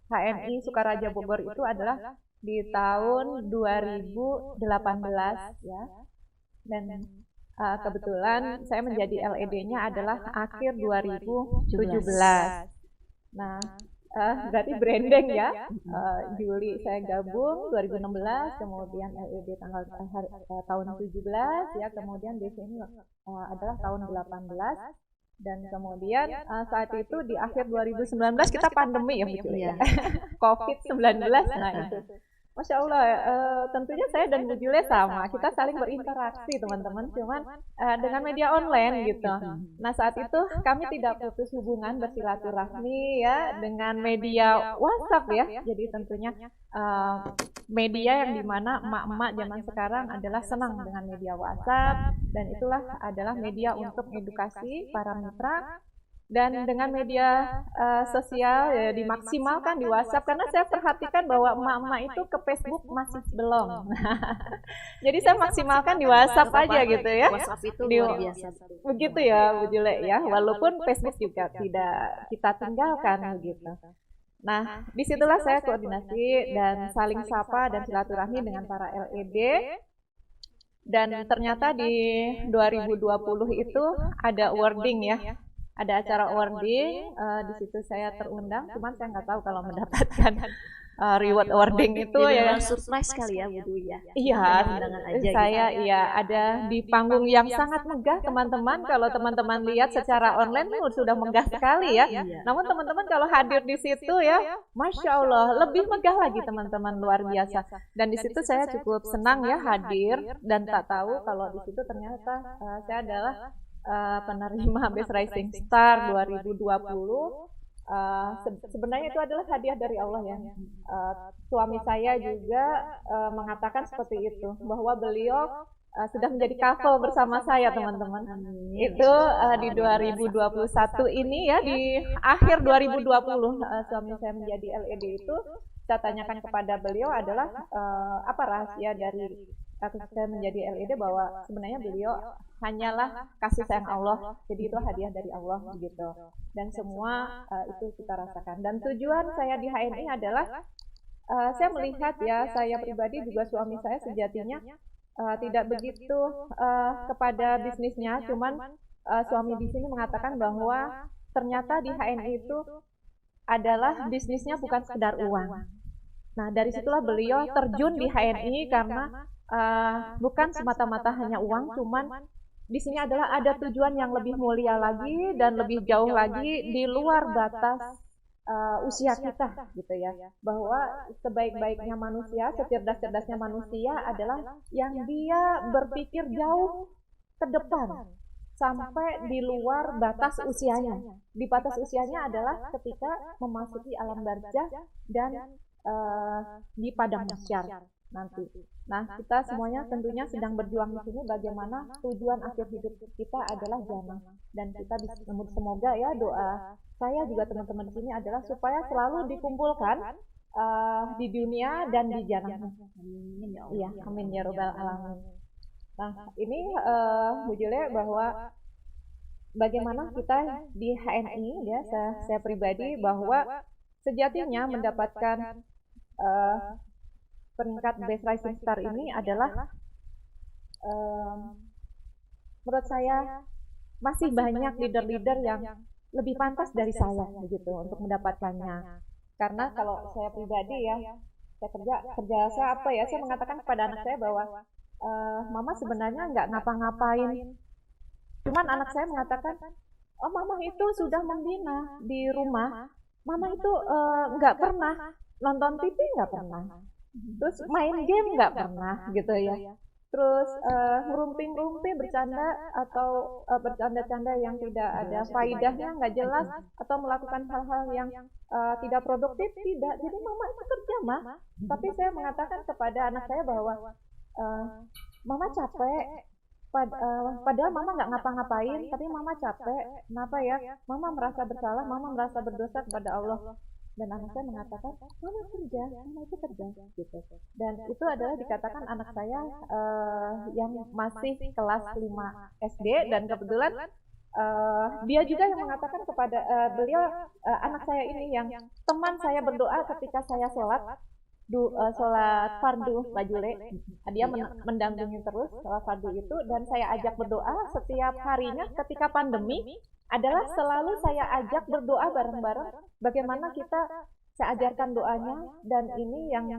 HNI Sukaraja Bogor itu adalah di tahun 2018 ya. Dan kebetulan saya menjadi LED-nya adalah akhir 2017. Nah, berarti branding ya. Juli saya gabung 2016, kemudian LED tanggal tahun 17 ya, kemudian BC ini adalah tahun 18, dan kemudian saat itu di akhir 2019 kita pandemi ya betul ya. COVID-19. Nah, itu Masya Allah, tentunya saya dan Bu Jule sama, kita saling berinteraksi teman-teman, cuman dengan media online gitu. Nah saat itu kami tidak putus hubungan bersilaturahmi ya dengan media WhatsApp ya. Jadi tentunya media yang dimana emak-emak zaman sekarang adalah senang dengan media WhatsApp, dan itulah adalah media untuk edukasi para mitra. Dan dengan media sosial ya, dimaksimalkan di WhatsApp, karena saya perhatikan bahwa emak-emak itu ke Facebook masih belum. Jadi saya maksimalkan di WhatsApp aja gitu ya.
WhatsApp itu
Di-
luar biasa.
Begitu ya Bu Jule ya, walaupun Facebook juga tidak kita tinggalkan begitu. Nah, disitulah saya koordinasi dan saling sapa dan silaturahmi dengan para LED. Dan ternyata di 2020 itu ada wording ya. Ada acara awarding, di situ saya terundang, cuman saya nggak tahu kalau mendapatkan reward awarding itu
Jadi
ya.
memang surprise kali ya Bu Dwi ya.
Iya,
Undangan aja
saya
gitu.
iya ada di panggung yang sangat megah teman-teman. Kalau teman-teman lihat secara online sudah megah sekali ya.
Iya.
Namun teman-teman kalau hadir di situ ya, Masya Allah, lebih megah lagi teman-teman, luar biasa. Dan di situ saya cukup senang ya hadir, dan tak tahu kalau di situ ternyata saya adalah penerima Best Rising Star 2020. Sebenarnya itu adalah hadiah dari Allah ya. Suami saya juga mengatakan seperti itu, bahwa beliau sudah menjadi couple bersama saya teman-teman. Itu di 2021 ini ya, di akhir 2020 suami saya menjadi LED itu. Saya tanyakan kepada beliau adalah apa rahasia dari saya menjadi LED, bahwa sebenarnya beliau hanyalah kasih sayang Allah, jadi itu hadiah dari Allah begitu. Dan semua itu kita rasakan. Dan tujuan saya di HNI adalah saya melihat ya, saya pribadi juga suami saya sejatinya tidak begitu kepada bisnisnya, cuman suami di sini mengatakan bahwa ternyata di HNI itu adalah bisnisnya bukan sekedar uang. Nah, dari situlah beliau terjun di HNI karena bukan semata-mata hanya uang, cuman di sini adalah ada tujuan yang lebih mulia lagi dan lebih jauh lagi di luar batas usia kita gitu ya. Bahwa sebaik-baiknya manusia, secerdas-cerdasnya manusia adalah yang dia berpikir jauh ke depan sampai di luar batas usianya. Di batas usianya adalah ketika memasuki alam barzah dan di padang mahsyar nanti. Nah, kita semuanya tentunya sedang berjuang di sini bagaimana tujuan akhir hidup kita adalah jannah, dan kita bisa, semoga ya, doa saya juga teman-teman di sini adalah supaya selalu dikumpulkan di dunia dan di jannah. Iya, amin ya robbal alamin. Nah, ini Bu Jule, bahwa bagaimana kita di HNI ya, saya pribadi, bahwa sejatinya mendapatkan peringkat Best Rising Star ini adalah menurut saya masih banyak leader-leader yang lebih pantas dari saya begitu untuk mendapatkannya. Karena kalau saya pribadi ya, saya kerja saya apa ya, saya mengatakan kepada anak saya bahwa Mama sebenarnya nggak ngapa-ngapain. Cuman anak saya mengatakan, oh Mama itu sudah membina di rumah. Mama itu nggak pernah nonton TV, nggak pernah. Terus main game nggak pernah gitu ya. Terus ngerumpi-ngerumpi bercanda atau bercanda-canda yang tidak ada faidahnya, nggak jelas, atau melakukan hal-hal yang tidak produktif, tidak. Jadi Mama itu kerja, Mah. Tapi saya mengatakan kepada anak saya bahwa Mama capek. Padahal Mama nggak ngapa-ngapain, tapi Mama capek. Kenapa ya? Mama merasa bersalah, Mama merasa berdosa kepada Allah. Dan anak saya mengatakan, Mama itu kerja, gitu. Dan itu adalah dikatakan anak saya yang masih kelas 5 SD, dan kebetulan dia juga yang mengatakan kepada beliau, anak saya ini yang teman saya berdoa ketika saya sholat fardu bajule, dia mendampingi terus sholat fardu itu, dan saya ajak berdoa setiap harinya ketika pandemi adalah selalu saya ajak berdoa bareng-bareng. Bagaimana saya ajarkan doanya, dan ini yang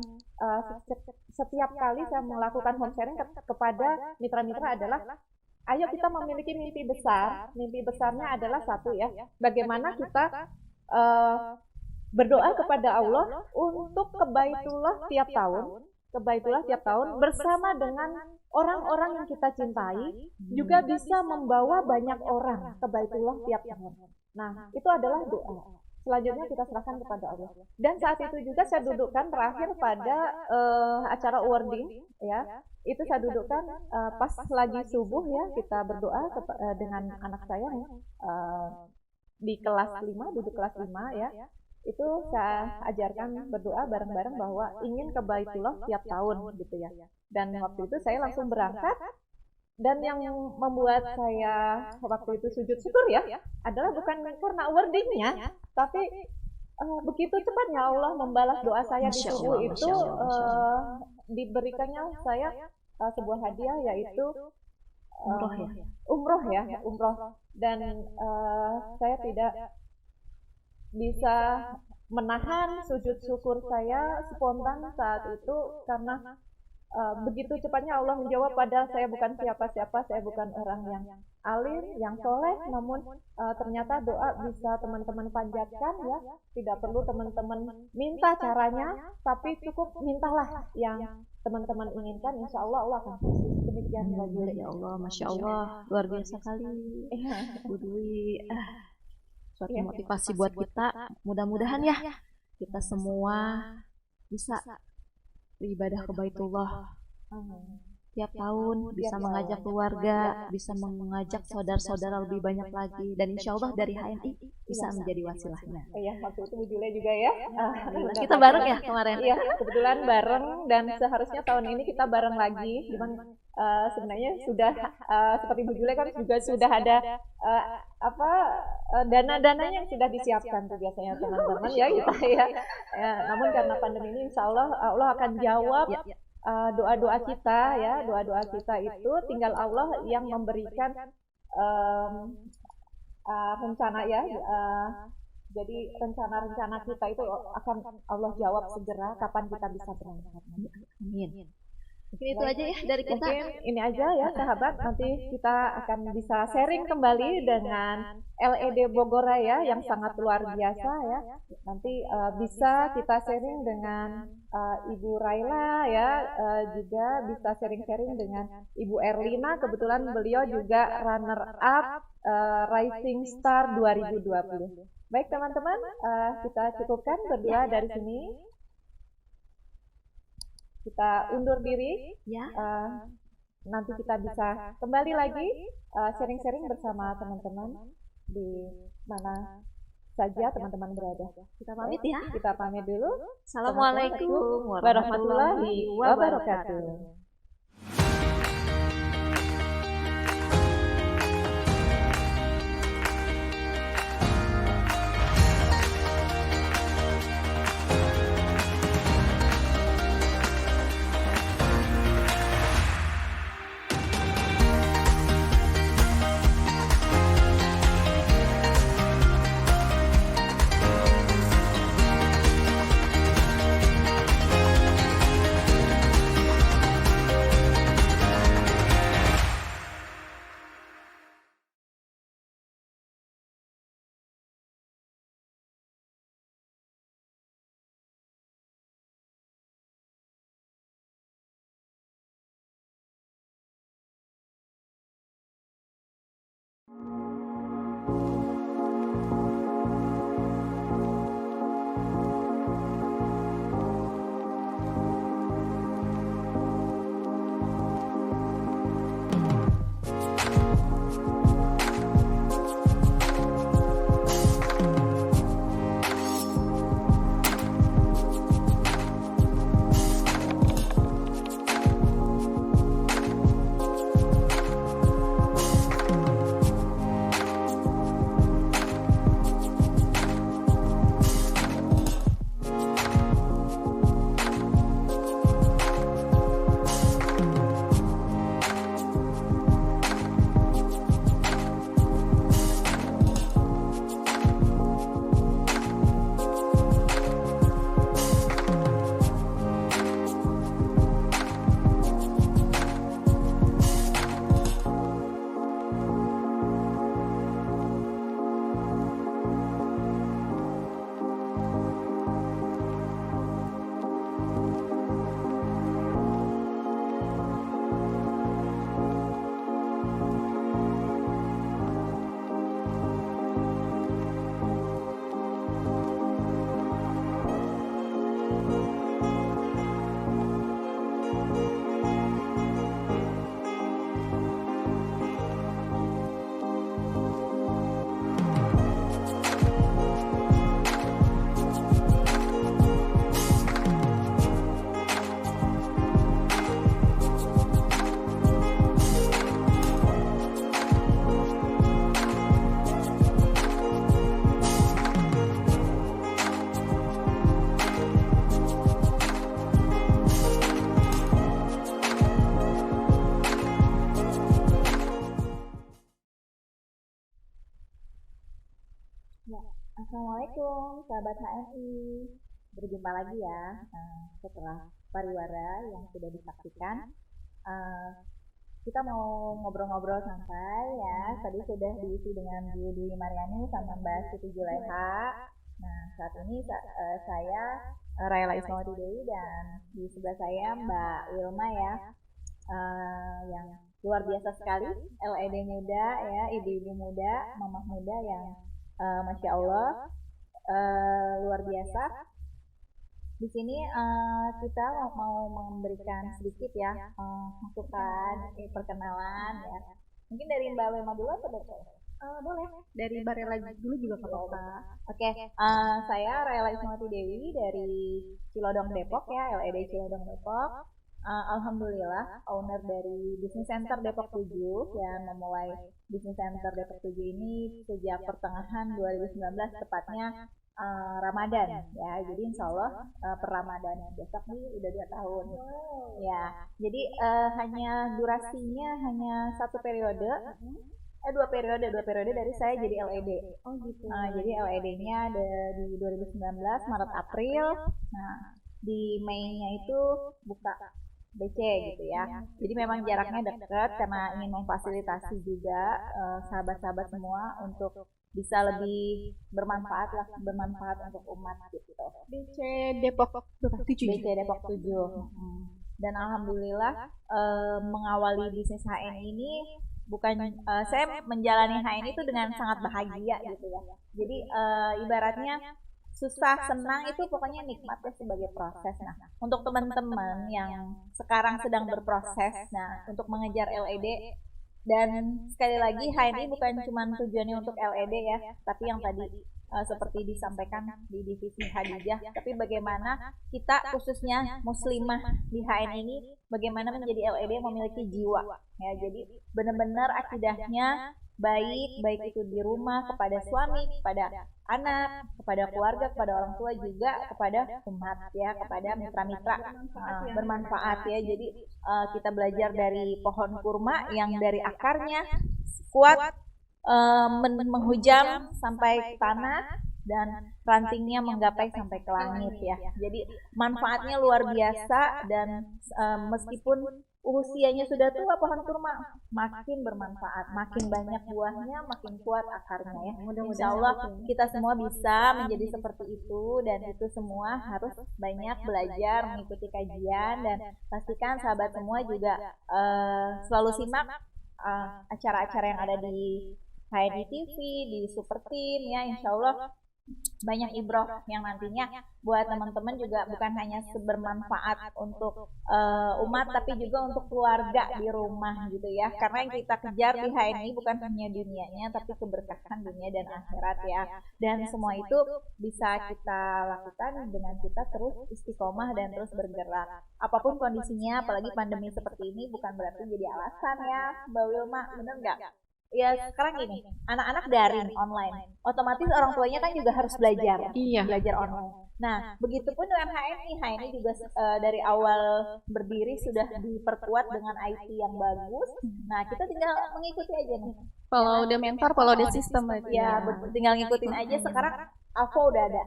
setiap kali saya melakukan home sharing kepada mitra-mitra adalah, ayo kita memiliki mimpi besar. Mimpi besarnya adalah satu ya, bagaimana kita berdoa kepada Allah untuk ke Baitullah tiap tahun bersama dengan orang-orang yang kita cintai, juga bisa membawa banyak orang ke Baitullah tiap tahun. Nah, itu adalah doa. Selanjutnya kita serahkan kepada Allah. Dan saat itu juga saya dudukkan terakhir pada acara awarding ya. Itu saya dudukkan pas lagi subuh ya, kita berdoa dengan anak saya di kelas 5, duduk kelas 5 ya. Itu saya ajarkan berdoa bareng-bareng bahwa ingin ke Baitullah tiap tahun gitu ya. Dan waktu itu saya langsung berangkat, dan yang membuat saya waktu itu sujud syukur ya adalah bukan karena awardingnya, tapi begitu cepatnya Allah membalas doa saya di subuh itu. Diberikannya saya sebuah hadiah, yaitu umroh. Dan saya tidak bisa menahan sujud syukur saya spontan saat itu, karena begitu cepatnya Allah menjawab. Padahal saya bukan siapa-siapa, saya bukan orang yang alim, yang soleh, namun ternyata doa bisa teman-teman panjatkan ya. Tidak perlu teman-teman minta caranya, tapi cukup mintalah yang teman-teman inginkan, insya Allah Allah akan kasih. Demikian
ya Allah, Masya Allah, luar biasa kali Bu Dwi. Suatu motivasi buat kita. Mudah-mudahan ya kita semua bisa beribadah ke Baitullah tiap tahun, bisa mengajak keluarga, bisa mengajak saudara-saudara lebih banyak lagi, dan insya Allah dari HNI bisa menjadi wasilahnya.
Iya, waktu itu Bu Jule juga ya.
Kita bareng ya kemarin.
Iya, kebetulan bareng, dan seharusnya tahun ini kita bareng lagi. Cuman sebenarnya sudah seperti Bu Jule kan juga sudah ada dana-dananya yang sudah disiapkan tuh biasanya teman-teman ya kita ya. Namun karena pandemi ini, insya Allah Allah akan jawab doa-doa kita ya. Doa-doa kita itu tinggal Allah yang memberikan rencana ya. Jadi rencana-rencana kita itu akan Allah jawab segera kapan kita bisa berangkat.
Amin. Mungkin itu aja ya dari kita.
Mungkin ini aja ya sahabat, nanti kita akan bisa sharing kembali dengan LED Bogor Raya yang sangat luar biasa ya. Nanti bisa kita sharing dengan Ibu Raila ya, juga bisa sharing-sharing dengan Ibu Erlina. Kebetulan beliau juga runner up Rising Star 2020. Baik teman-teman, kita cukupkan berdua dari sini. Kita undur diri ya. Nanti kita bisa kembali lagi sharing-sharing bersama teman-teman di mana saja teman-teman berada.
Kita pamit ya.
Kita pamit dulu.
Assalamualaikum
warahmatullahi wabarakatuh.
Assalamualaikum, sahabat HMI. Berjumpa lagi ya setelah pariwara yang sudah disaksikan. Eh, kita mau ngobrol-ngobrol santai ya. Tadi sudah diisi dengan Bu Dwi Mariani sama Mbak Siti Julaiha. Nah, saat ini saya Raela Ismawati Dewi dan di sebelah saya Mbak Wilma ya, yang luar biasa sekali, LED muda ya, ibu-ibu muda, mamah muda yang Masya Allah luar biasa. Di sini kita mau memberikan sedikit ya masukan, perkenalan ya. Mungkin dari Mbak Wilma dulu atau dari saya?
Boleh, dari Barela dulu juga kalau
Oke, saya Raela Ismawati Dewi dari Cilodong Depok ya, LED Cilodong Depok. Alhamdulillah owner dari Business Center Depok 7 yang memulai Business Center Depok 7 ini sejak pertengahan 2019 tepatnya Ramadan ya. Jadi insya Allah per Ramadan besok nih udah 2 tahun ya. Jadi hanya durasinya hanya 1 periode, 2 periode dari saya jadi LED.
Oh gitu.
Jadi LED-nya dari 2019 Maret April. Nah, di Mei-nya itu buka BC gitu ya. Jadi memang jaraknya dekat karena ingin memfasilitasi juga sahabat-sahabat semua untuk bisa lebih bermanfaat untuk umat gitu.
BC Depok 7.
BC Depok 7. Dan alhamdulillah mengawali bisnis HN ini bukan saya menjalani HN itu dengan sangat bahagia gitu ya. Jadi ibaratnya susah senang itu pokoknya nikmatnya sebagai proses. Nah, untuk teman-teman yang sekarang sedang berproses, nah untuk mengejar LED, dan sekali lagi HNI bukan cuma tujuannya untuk LED ya, tapi yang tadi seperti disampaikan di divisi Hadijah, tapi bagaimana kita khususnya muslimah di HN ini bagaimana menjadi LED memiliki jiwa ya. Jadi benar-benar akidahnya baik itu di rumah, kepada suami, kepada anak, kepada keluarga, kepada orang tua, juga kepada umat ya, kepada mitra-mitra bermanfaat ya. Jadi kita belajar dari pohon kurma yang dari akarnya kuat menghujam sampai ke tanah dan rantingnya menggapai sampai ke langit ya. Jadi manfaatnya luar biasa dan meskipun usianya sudah tua pohon kurma makin bermanfaat, makin banyak buahnya, makin kuat akarnya ya. Insya Allah kita semua bisa menjadi seperti itu, dan itu semua harus banyak belajar, mengikuti kajian, dan pastikan sahabat semua juga selalu simak acara-acara yang ada di HNI TV, di Super Team ya. Insya Allah banyak ibroh yang nantinya buat teman-teman juga bukan hanya bermanfaat untuk umat, tapi juga untuk keluarga di rumah gitu ya. Karena yang kita kejar di HNI bukan hanya dunianya, tapi keberkahan dunia dan akhirat ya. Dan semua itu bisa kita lakukan dengan kita terus istiqomah dan terus bergerak. Apapun kondisinya, apalagi pandemi seperti ini bukan berarti jadi alasan ya, Mbak Wilma, bener nggak? Ya sekarang gini, anak-anak daring online, otomatis orang tuanya kan juga harus belajar, belajar online. Nah, begitupun dengan HNI juga dari awal berdiri sudah diperkuat dengan IT yang bagus. Nah, kita tinggal mengikuti aja nih.
Follow the mentor, follow the system.
Ya, tinggal ngikutin aja. Sekarang AVO udah ada.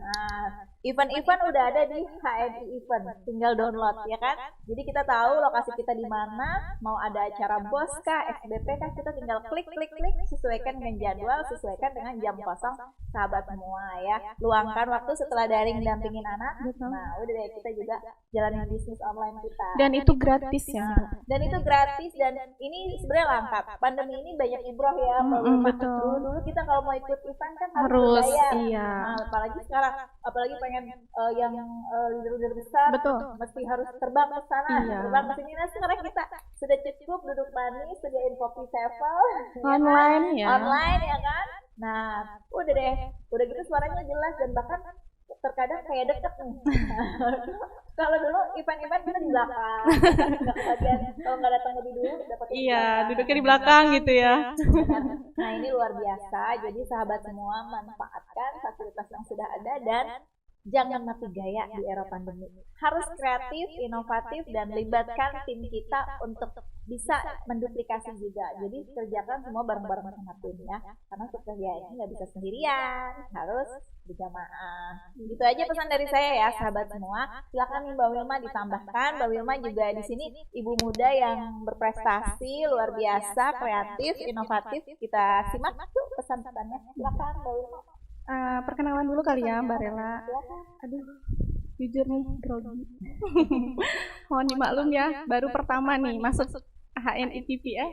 Nah, event-event udah ada di HNI Event, tinggal download ya kan. Jadi kita tahu lokasi kita di mana, mau ada acara BOS kah, XBP kah, kita tinggal klik, sesuaikan dengan jadwal, sesuaikan dengan jam kosong sahabat semua ya. Luangkan waktu setelah daring dampingin anak. Nah, udah deh, kita juga jalanin bisnis online kita.
Dan itu gratis ya.
Dan itu gratis, dan ini sebenarnya lengkap. Pandemi ini banyak ibroh ya. Dulu kita kalau mau ikut event kan harus bayar.
Iya.
Nah, apalagi sekarang, apalagi pengen yang leader-leader besar, mesti harus terbang ke sana, terbang ke sini. Nah, sekarang kita sudah cukup duduk manis, sediain kopi sevel
online ya.
Online ya kan. Nah, udah deh, udah gitu suaranya jelas dan bahkan terkadang kayak deket nih. Kalau dulu event-event kita di belakang, kalau nggak datang lebih dulu dapat
duduknya di belakang gitu ya.
Nah, ini luar biasa. Jadi sahabat semua manfaatkan fasilitas yang sudah ada dan jangan mati gaya di era pandemi. Harus kreatif, inovatif, dan libatkan tim kita untuk bisa menduplikasi juga. Jadi kerjakan semua bareng-bareng sama tim ya. Karena sukses ya ini nggak bisa sendirian, harus berjamaah. Gitu aja pesan dari saya ya sahabat semua. Silakan Mbak Wilma ditambahkan. Mbak Wilma juga di sini ibu muda yang berprestasi, luar biasa, kreatif, inovatif. Kita simak tuh pesan-pesannya. Silakan Mbak Wilma.
Perkenalan dulu kali ya Mbak Rela. Aduh, jujur nih grogi. Mohon dimaklum ya, baru pertama nih masuk HNI TV ya.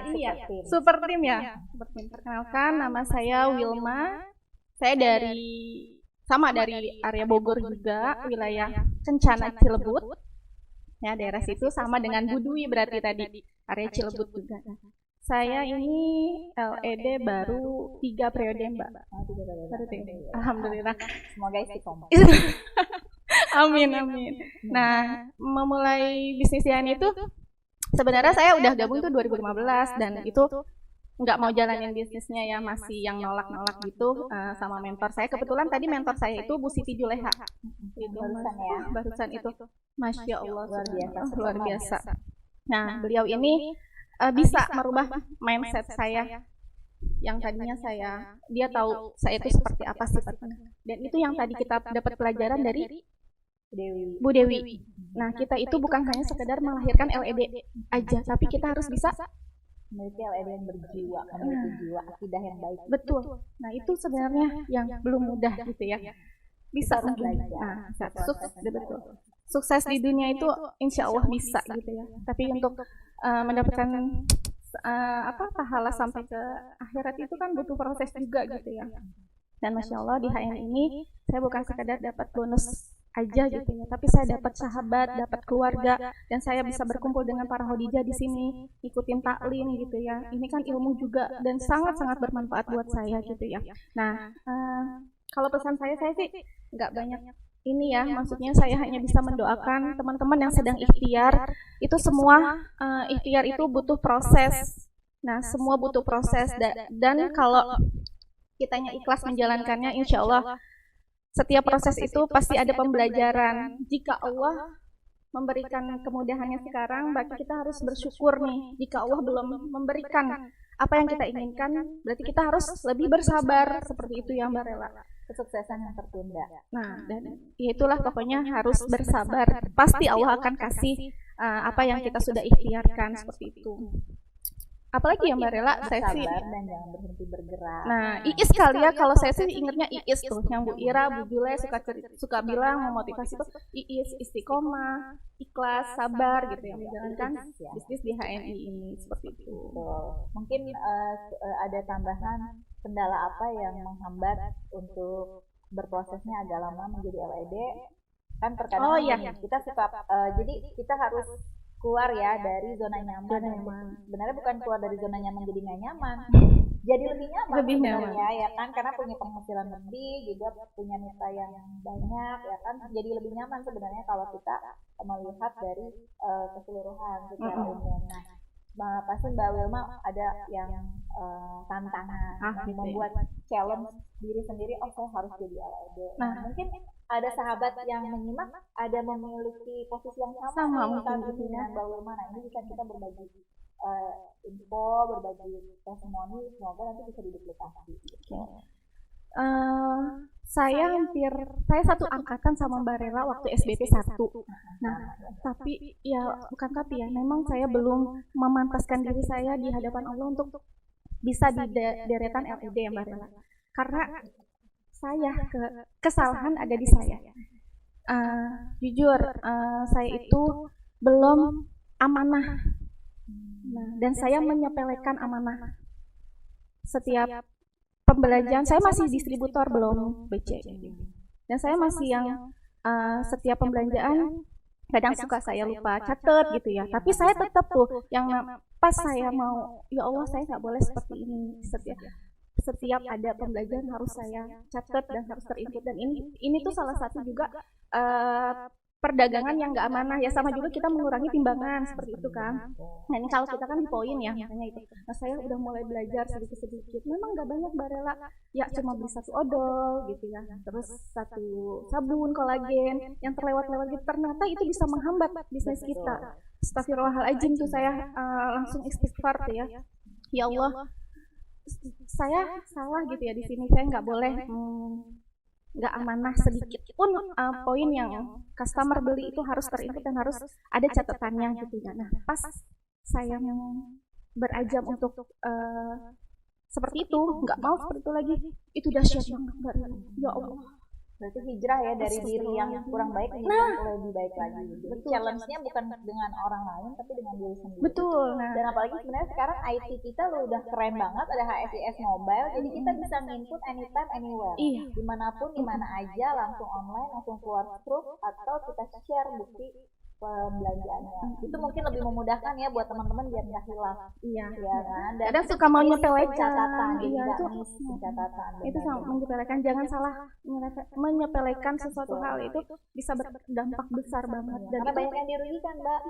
Ini ya, Super Team ya. Super Team. Perkenalkan, nama saya Wilma. Saya dari area Bogor juga, wilayah Kencana Cilebut. Ya, daerah situ sama dengan Bu Dwi berarti tadi, area Cilebut juga. Saya ini LED baru 3 periode Mbak. Alhamdulillah.
Semoga istiqomah.
Amin, amin. Nah, memulai bisnis Yan itu sebenarnya saya udah gabung tuh 2015 dan itu nggak mau jalanin bisnisnya ya, masih yang nolak-nolak gitu sama mentor saya. Kebetulan tadi mentor saya itu Bu Siti Juleha. Itu
Barusan ya.
Barusan itu. Masya Allah,
luar biasa.
luar biasa. Nah, beliau ini bisa merubah mindset saya yang tadinya dia tahu saya itu seperti apa sifatnya, dan itu yang tadi kita dapat pelajaran dari Bu Dewi. Nah, kita itu bukan hanya sekedar melahirkan LED aja, tapi kita harus bisa
memiliki LED yang berjiwa, memiliki jiwa akidah yang baik.
betul. Nah, itu sebenarnya yang belum mudah gitu ya. Bisa mungkin. Nah, betul. Sukses di dunia itu insya Allah bisa gitu ya. Tapi untuk mendapatkan pahala sampai ke akhirat itu kan butuh proses juga gitu ya. Dan Masya Allah di HN ini saya bukan sekadar dapat bonus aja gitu ya, tapi saya dapat sahabat, dapat keluarga, dan saya bisa berkumpul dengan para hodijah di sini, ikutin taklim gitu ya. Ini kan ilmu juga dan sangat-sangat bermanfaat buat saya gitu ya. Nah, kalau pesan saya sih nggak banyak ini ya, maksudnya saya hanya bisa mendoakan teman-teman yang sedang ikhtiar. Itu semua ikhtiar itu butuh proses. Nah, semua butuh proses dan kalau kitanya ikhlas menjalankannya, insya Allah setiap proses itu pasti ada pembelajaran. Jika Allah memberikan kemudahannya sekarang, berarti kita harus bersyukur nih. Jika Allah belum memberikan apa yang kita inginkan, berarti kita harus lebih bersabar, seperti itu ya Mbak Rela.
Kesuksesan yang tertunda.
Nah, dan itulah pokoknya harus bersabar. Pasti Allah akan kasih apa yang kita sudah ikhtiarkan, seperti itu. Apalagi ya Mbak Rela, saya sih
sabar dan jangan berhenti bergerak.
Nah, Iis kali ya, kalau saya sih ingatnya Iis tuh, yang Bu Ira, Bu Jule suka bilang memotivasi tuh Iis, istiqomah, ikhlas, sabar gitu yang menjalankan bisnis di HNI ini, seperti itu.
Betul. Mungkin ada tambahan kendala apa yang menghambat untuk berprosesnya agak lama menjadi LED? Kan terkadang kita suka jadi kita harus keluar ya dari zona nyaman. Sebenarnya bukan keluar dari zona nyaman jadi nggak nyaman, jadi lebih nyaman sebenarnya ya kan, karena punya penghasilan lebih, juga punya mitra yang banyak ya kan, jadi lebih nyaman sebenarnya kalau kita melihat dari keseluruhan secara umum. Nah, pasti Mbak Wilma ada yang tantangan membuat challenge diri sendiri, saya harus jadi LED. Nah, mungkin ada sahabat yang menyimak, ada memiliki posisi yang sama mungkin dengan Mbak Wilma. Nah, ini bisa kita berbagi info, berbagi testimoni, semoga nanti bisa diduplikasi.
Saya satu angkatan sama Mbak Rela waktu SBT 1. Nah, tapi memang saya belum memantaskan diri saya di hadapan Allah untuk bisa di deretan LED ya Mbak Rela. Karena kesalahan ada di saya. Jujur, saya itu belum amanah. Nah, dan saya menyepelekan amanah. Setiap pembelanjaan, saya masih distributor belum BC. Dan saya masih yang setiap pembelanjaan kadang suka saya lupa catat gitu ya. Tapi saya tetap tuh yang pas saya mau, ya Allah saya nggak boleh seperti ini. Setiap ada pembelajaran harus saya catat dan harus terinput, dan ini tuh salah satu juga perdagangan yang nggak amanah ya, sama juga kita mengurangi timbangan seperti itu kan. Nah ini kalau kita kan di poin ya, makanya itu. Nah saya udah mulai belajar sedikit-sedikit. Memang nggak banyak Mbak Rela, ya cuma beli 1 odol gitu ya, terus 1 sabun kolagen yang terlewat-lewat gitu. Ternyata itu bisa menghambat bisnis kita. Astagfirullahaladzim tuh saya langsung istighfar tuh ya. Ya Allah, saya salah gitu ya di sini. Saya nggak boleh nggak amanah sedikit pun poin yang customer beli itu harus terinput dan harus ada catatannya gitu ya. Nah pas saya berazam untuk seperti itu, nggak mau seperti itu lagi, itu dahsyat banget Mbak. Ya Allah.
Berarti hijrah ya dari diri yang kurang baik menjadi yang lebih baik lagi. Jadi challenge-nya bukan dengan orang lain tapi dengan diri sendiri.
Betul. Nah,
Dan apalagi sebenarnya sekarang IT kita udah keren banget, ada HSIS mobile, jadi kita bisa input anytime anywhere.
Iya.
Dimanapun, dimana aja, langsung online, langsung keluar proof, atau kita share bukti pembelanjaannya. Itu mungkin lebih memudahkan ya buat teman-teman biar nggak hilaf.
iya.
Ya kan? Dan
Kadang suka mau nyepelekan.
catatan,
Iya,
itu
itu
catatan.
itu sama menyepelekan. Jangan salah menyepelekan sesuatu hal, itu bisa berdampak besar banget. Dan
Karena
itu
banyak yang dirugikan, Mbak.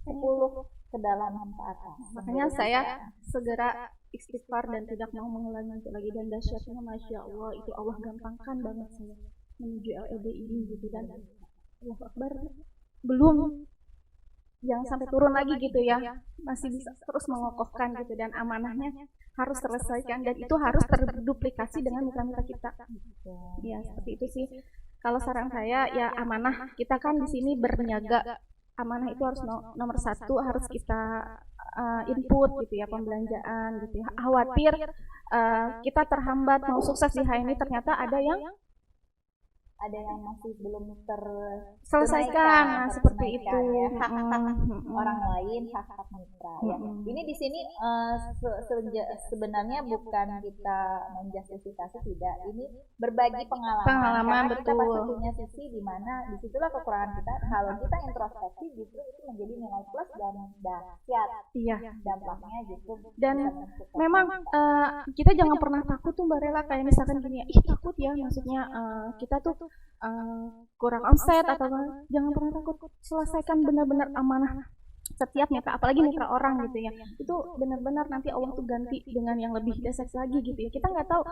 10 kedalaman ke atas.
makanya saya segera istighfar dan tidak mau mengulangi itu lagi. Dan dahsyatnya Masya Allah, itu Allah gampangkan banget saya menuju LED ini gitu. Dan Allah Akbar, belum, jangan sampai turun lagi gitu ya, masih bisa terus mengokohkan gitu. Dan amanahnya harus terselesaikan, dan itu harus terduplikasi dengan mitra-mitra kita. Ya seperti itu sih. Kalau saran saya ya, amanah kita kan di sini berniaga, amanah itu harus nomor 1, harus kita input gitu ya, pembelanjaan gitu ya. Khawatir kita terhambat mau sukses di HNI, ternyata ada yang
masih belum
selesaikan. Nah, seperti itu
ya. Hak-hak orang lain, hak-hak mitra ya. Ini di sini sebenarnya bukan kita menjustifikasi, tidak. Ini berbagi pengalaman. Karena kita
betul.
pasti punya sisi di mana disitulah kekurangan kita. Kalau kita introspeksi justru itu menjadi nilai plus dan dahsyat.
Iya.
Dampaknya justru
Dan
bisa menentukan.
memang kita jangan pernah takut tuh Mbak Rela, kayak misalkan gini ya, ih takut ya, maksudnya kita tuh kurang omset atau apa. Jangan pernah takut, selesaikan benar-benar amanah setiap mitra, apalagi mitra orang gitu ya. Itu benar-benar nanti Allah tuh ganti dengan yang lebih dahsyat lagi gitu ya. Kita nggak tahu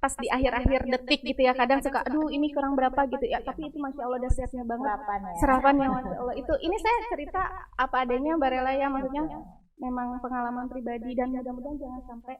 pas di akhir-akhir detik gitu ya, kadang suka aduh ini kurang berapa gitu ya, tapi itu Masya Allah dahsyatnya banget serapan yang Masya Allah. Itu ini saya cerita apa adanya Mbak Rela ya, maksudnya memang pengalaman pribadi, dan mudah-mudahan jangan sampai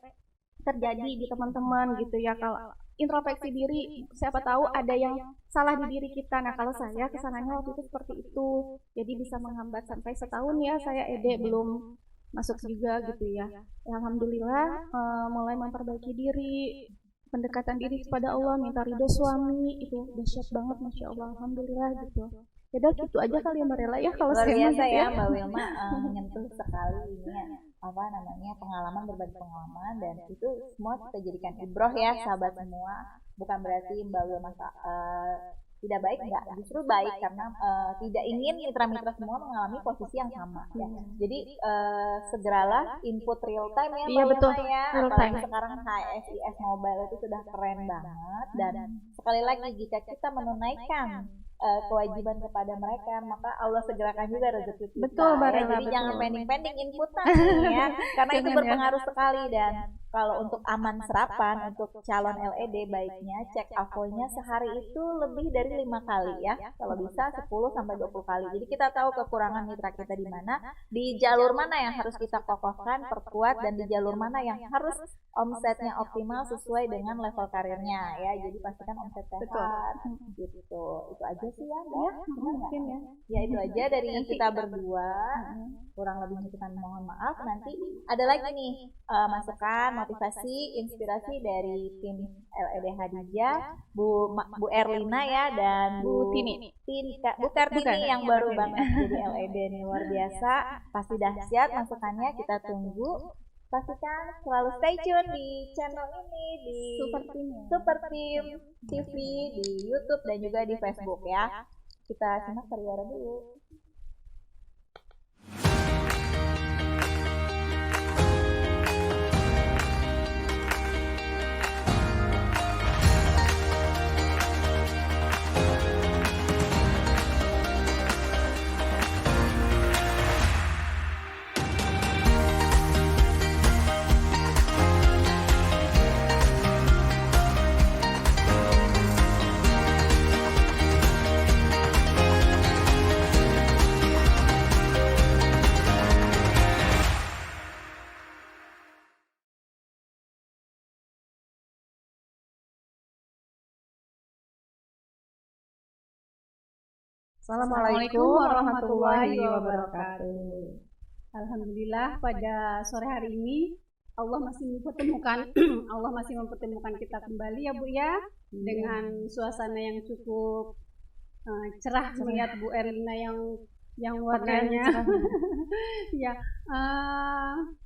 terjadi di teman-teman gitu ya. Kalau introspeksi diri, siapa tahu ada yang salah di diri kita. Nah kalau saya kesananya waktu itu seperti itu, jadi bisa menghambat sampai setahun ya saya belum masuk juga gitu ya. Alhamdulillah mulai memperbaiki diri, pendekatan diri kepada Allah, minta ridho suami, itu dahsyat banget Masya Allah. Alhamdulillah gitu. Ya gitu aja kali ya Mbak Rela ya, kalau
Luar
saya
biasa
gitu
ya Mbak Wilma, menyentuh sekali ini ya, pengalaman, berbagi pengalaman, dan itu semua kita jadikan ibroh ya sahabat semua. Bukan berarti Mbak Wilma tidak baik, enggak, justru baik karena tidak ingin mitra-mitra semua mengalami posisi yang sama ya. Jadi segeralah input real time ya Mbak Wilma ya, apalagi sekarang HSIS mobile itu sudah keren banget. Dan sekali lagi, jika kita menunaikan kewajiban kepada mereka, maka Allah segerakan juga rezeki kita.
Betul,
ya. Jadi jangan pending-pending inputan ya, karena itu berpengaruh sekali. Dan kalau untuk aman serapan untuk calon LED, baiknya cek AVO-nya sehari itu lebih dari 5 kali ya, kalau bisa 10 sampai 20 kali. Jadi kita tahu kekurangan mitra kita di mana, di jalur mana yang harus kita kokohkan, perkuat, dan di jalur mana yang harus omsetnya optimal sesuai dengan level karirnya ya. Jadi pastikan omset sehat gitu. Itu aja sih ya Mbak.
Mungkin ya.
Ya itu aja dari kita berdua. Kurang lebihnya kita mohon maaf. Nanti ada lagi nih masukan, motivasi, inspirasi dari tim LED Hadijah, Bu Erlina ya, dan Bu Kartini yang baru banget jadi LED nih, luar biasa. Pasti dahsyat masukannya, kita tunggu. Pastikan selalu stay tune di channel ini, di Super Team TV, di YouTube, dan juga di Facebook ya. Kita simak pariwara dulu.
Assalamualaikum warahmatullahi wabarakatuh.
Alhamdulillah pada sore hari ini Allah masih mempertemukan Allah masih mempertemukan kita kembali ya Bu ya, dengan suasana yang cukup cerah melihat Bu Erlina yang warnanya ya,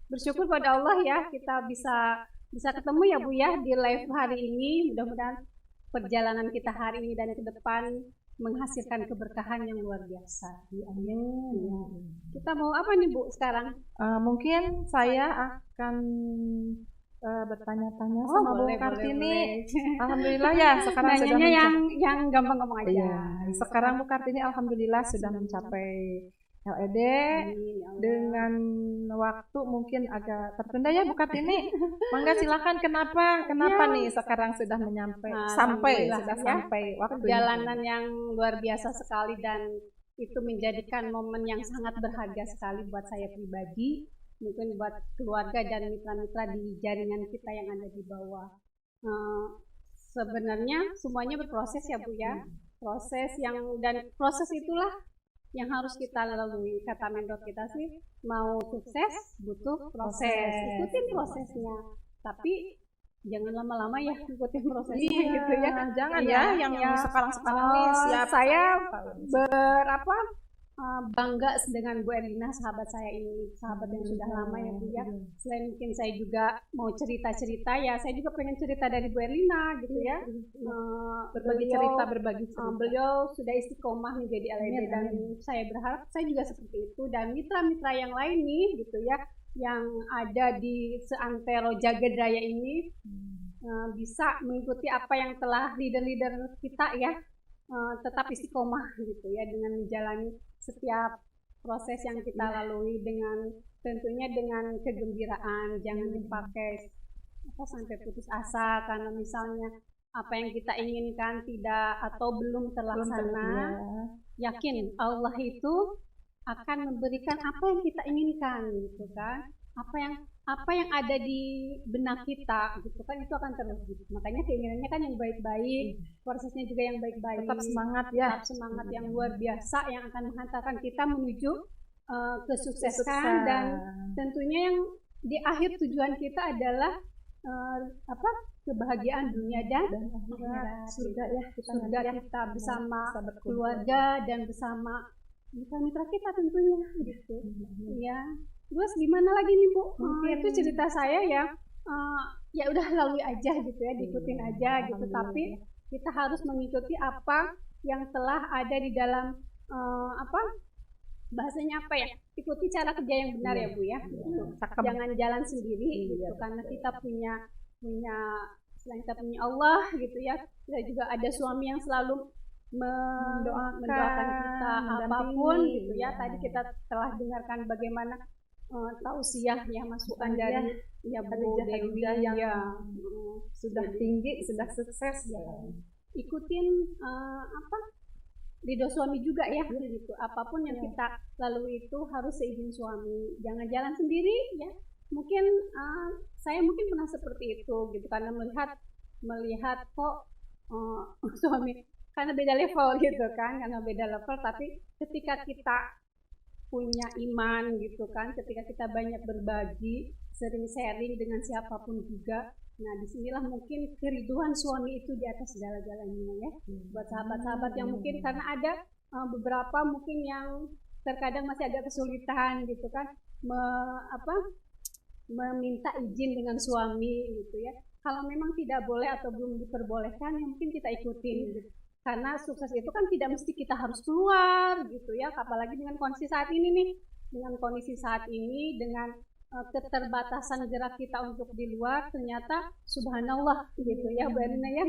bersyukur pada Allah ya kita bisa ketemu ya Bu ya di live hari ini. Mudah-mudahan perjalanan kita hari ini dan ke depan menghasilkan keberkahan yang luar biasa. Amin. Ya. Kita mau apa nih Bu sekarang?
Mungkin saya akan bertanya-tanya sama Bu Kartini. Alhamdulillah ya sekarang sudah
yang gampang-gampang aja.
Iya, sekarang Bu Kartini alhamdulillah sudah mencapai LED dengan waktu mungkin agak tertunda ya Bu Kartini. Mangga silakan kenapa nih sekarang sudah sampai waktu
perjalanan yang luar biasa sekali, dan itu menjadikan momen yang sangat berharga sekali buat saya pribadi, mungkin buat keluarga dan mitra-mitra di jaringan kita yang ada di bawah. Sebenarnya semuanya berproses ya Bu ya, proses itulah yang harus kita lalui. Kata mentor kita sih, mau sukses butuh proses, ikutin prosesnya, tapi jangan lama-lama ya ikutin prosesnya gitu ya.
Jangan ya yang sekarang nih siap.
Saya bangga dengan Bu Erlina, sahabat saya ini, sahabat yang sudah lama ya Bu ya. Selain mungkin saya juga mau cerita-cerita ya, saya juga pengen cerita dari Bu Erlina gitu ya.
Berbagi cerita.
Beliau sudah istiqomah menjadi LED dan saya berharap saya juga seperti itu, dan mitra-mitra yang lain nih gitu ya, yang ada di seantero jagat raya ini bisa mengikuti apa yang telah leader-leader kita ya, tetap istiqomah gitu ya, dengan menjalani setiap proses yang kita lalui tentunya dengan kegembiraan. Jangan dipakai sampai putus asa karena misalnya apa yang kita inginkan tidak atau belum terlaksana. Yakin Allah itu akan memberikan apa yang kita inginkan gitu kan, apa yang ada di benak kita gitu kan, itu akan terus gitu. Makanya keinginannya kan yang baik-baik, prosesnya juga yang baik-baik,
tetap semangat
yang luar biasa yang akan menghantarkan kita menuju kesuksesan. Dan tentunya yang di akhir tujuan kita adalah kebahagiaan dunia dan akhirat. Surga kita bersama keluarga dan bersama mitra-mitra kita tentunya gitu ya. Terus gimana lagi nih Bu? Itu cerita saya ya, ya udah lalui aja gitu ya, diikutin aja gitu. Tapi kita harus mengikuti apa yang telah ada di dalam bahasanya apa ya? Ikuti cara kerja yang benar ya Bu ya. Gitu. Jangan jalan sendiri gitu, karena kita punya selain kita punya Allah gitu ya, kita juga ada suami yang selalu mendoakan kita apapun gitu ya. Tadi kita telah dengarkan bagaimana tausiah ya, masukan dari ya Bu Dewi yang
sudah tinggi, sudah sukses ya.
Ikutin ridho suami juga ya gitu. Apapun yang kita lalui itu harus seizin suami, jangan jalan sendiri ya. Mungkin saya pernah seperti itu gitu, karena melihat kok suami, karena beda level gitu kan, tapi ketika kita punya iman gitu kan, ketika kita banyak berbagi, sering sharing dengan siapapun juga, nah disinilah mungkin keriduan suami itu di atas segala-galanya ya. Buat sahabat-sahabat yang mungkin karena ada beberapa mungkin yang terkadang masih agak kesulitan gitu kan, meminta izin dengan suami gitu ya. Kalau memang tidak boleh atau belum diperbolehkan, ya mungkin kita ikutin gitu. Karena sukses itu kan tidak mesti kita harus keluar gitu ya, apalagi dengan kondisi saat ini nih, dengan keterbatasan gerak kita untuk di luar, ternyata subhanallah gitu ya Bu Erlina ya,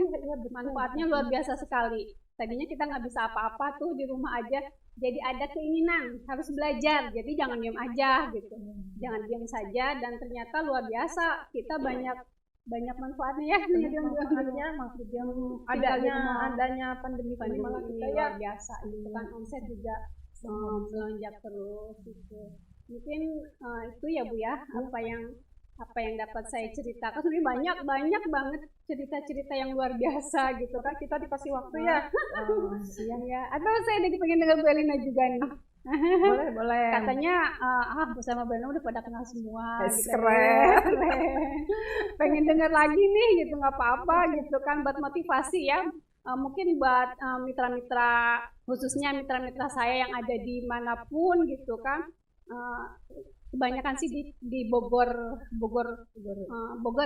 manfaatnya luar biasa sekali. Tadinya kita nggak bisa apa-apa tuh di rumah aja, jadi ada keinginan harus belajar, jadi jangan diam aja gitu, jangan diam saja, dan ternyata luar biasa kita banyak manfaatnya ya.
Maksudnya adanya pandemi
malah kita luar biasa gitu kan, omset juga melonjak terus gitu. Mungkin itu ya Bu ya, apa yang apa yang dapat saya ceritakan. Sebenarnya banyak banget cerita-cerita yang luar biasa gitu kan. Kita dikasih waktu ya. Siang ya. Atau saya lagi pengen dengar Bu Elina juga nih.
Boleh.
Katanya bersama Bu Elina udah pada kenal semua gitu.
Keren.
Pengen dengar lagi nih gitu, nggak apa-apa gitu kan, buat motivasi ya. Mungkin buat mitra-mitra, khususnya mitra-mitra saya yang ada di manapun gitu kan. Kebanyakan sih di Bogor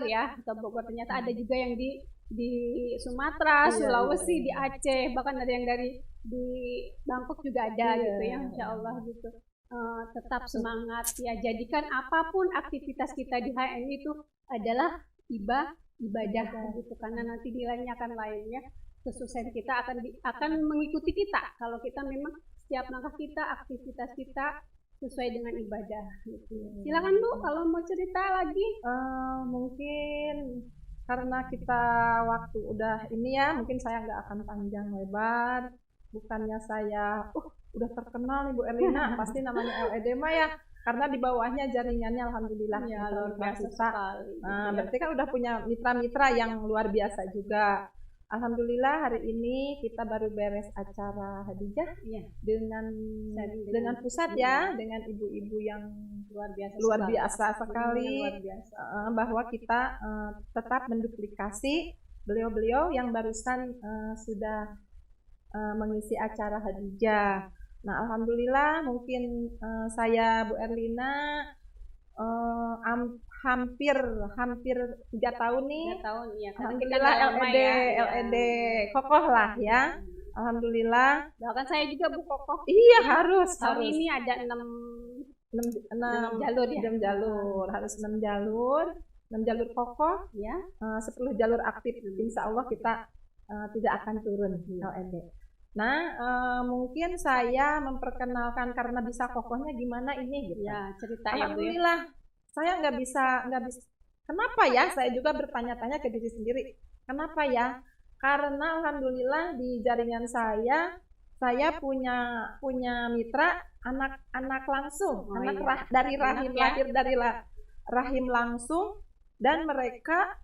ya, atau Bogor. Ternyata ada juga yang di Sumatera, Sulawesi, di Aceh, bahkan ada yang di Bangkok juga ada gitu ya, insya Allah gitu. Tetap semangat ya, jadikan apapun aktivitas kita di HNI itu adalah ibadah gitu, karena nanti nilainya akan lainnya, kesuksesan kita akan mengikuti kita kalau kita memang setiap langkah kita, aktivitas kita sesuai dengan ibadah gitu. Silakan Bu kalau mau cerita lagi.
Mungkin karena kita waktu udah ini ya, mungkin saya nggak akan panjang lebar. Bukannya saya udah terkenal nih Bu Elina, pasti namanya LED mah ya, karena di bawahnya jaringannya alhamdulillah
Ya, luar biasa
kita.
sekali.
Berarti kan udah punya mitra-mitra yang luar biasa juga. Alhamdulillah hari ini kita baru beres acara Hadijah dengan pusat ya, dengan ibu-ibu yang luar biasa sekali. Bahwa kita tetap menduplikasi beliau-beliau yang barusan sudah mengisi acara Hadijah. Nah, alhamdulillah mungkin saya Bu Erlina hampir 3 tahun nih.
3 tahun ya.
Alhamdulillah LED kokoh lah ya. Alhamdulillah.
Bahkan saya juga Bu kokoh.
Iya harus.
Ini ada 6 jalur ya.
6 jalur, harus 6 jalur. 6 jalur kokoh ya. 10 jalur aktif. Insya Allah kita tidak akan turun LED. Nah, mungkin saya memperkenalkan karena bisa kokohnya gimana ini gitu.
Ya, cerita ya Bu.
Alhamdulillah. Saya nggak bisa. Kenapa ya? Saya juga bertanya-tanya ke diri sendiri. Kenapa ya? Karena alhamdulillah di jaringan saya punya mitra anak langsung, dari rahim
ya?
lahir dari rahim langsung, dan mereka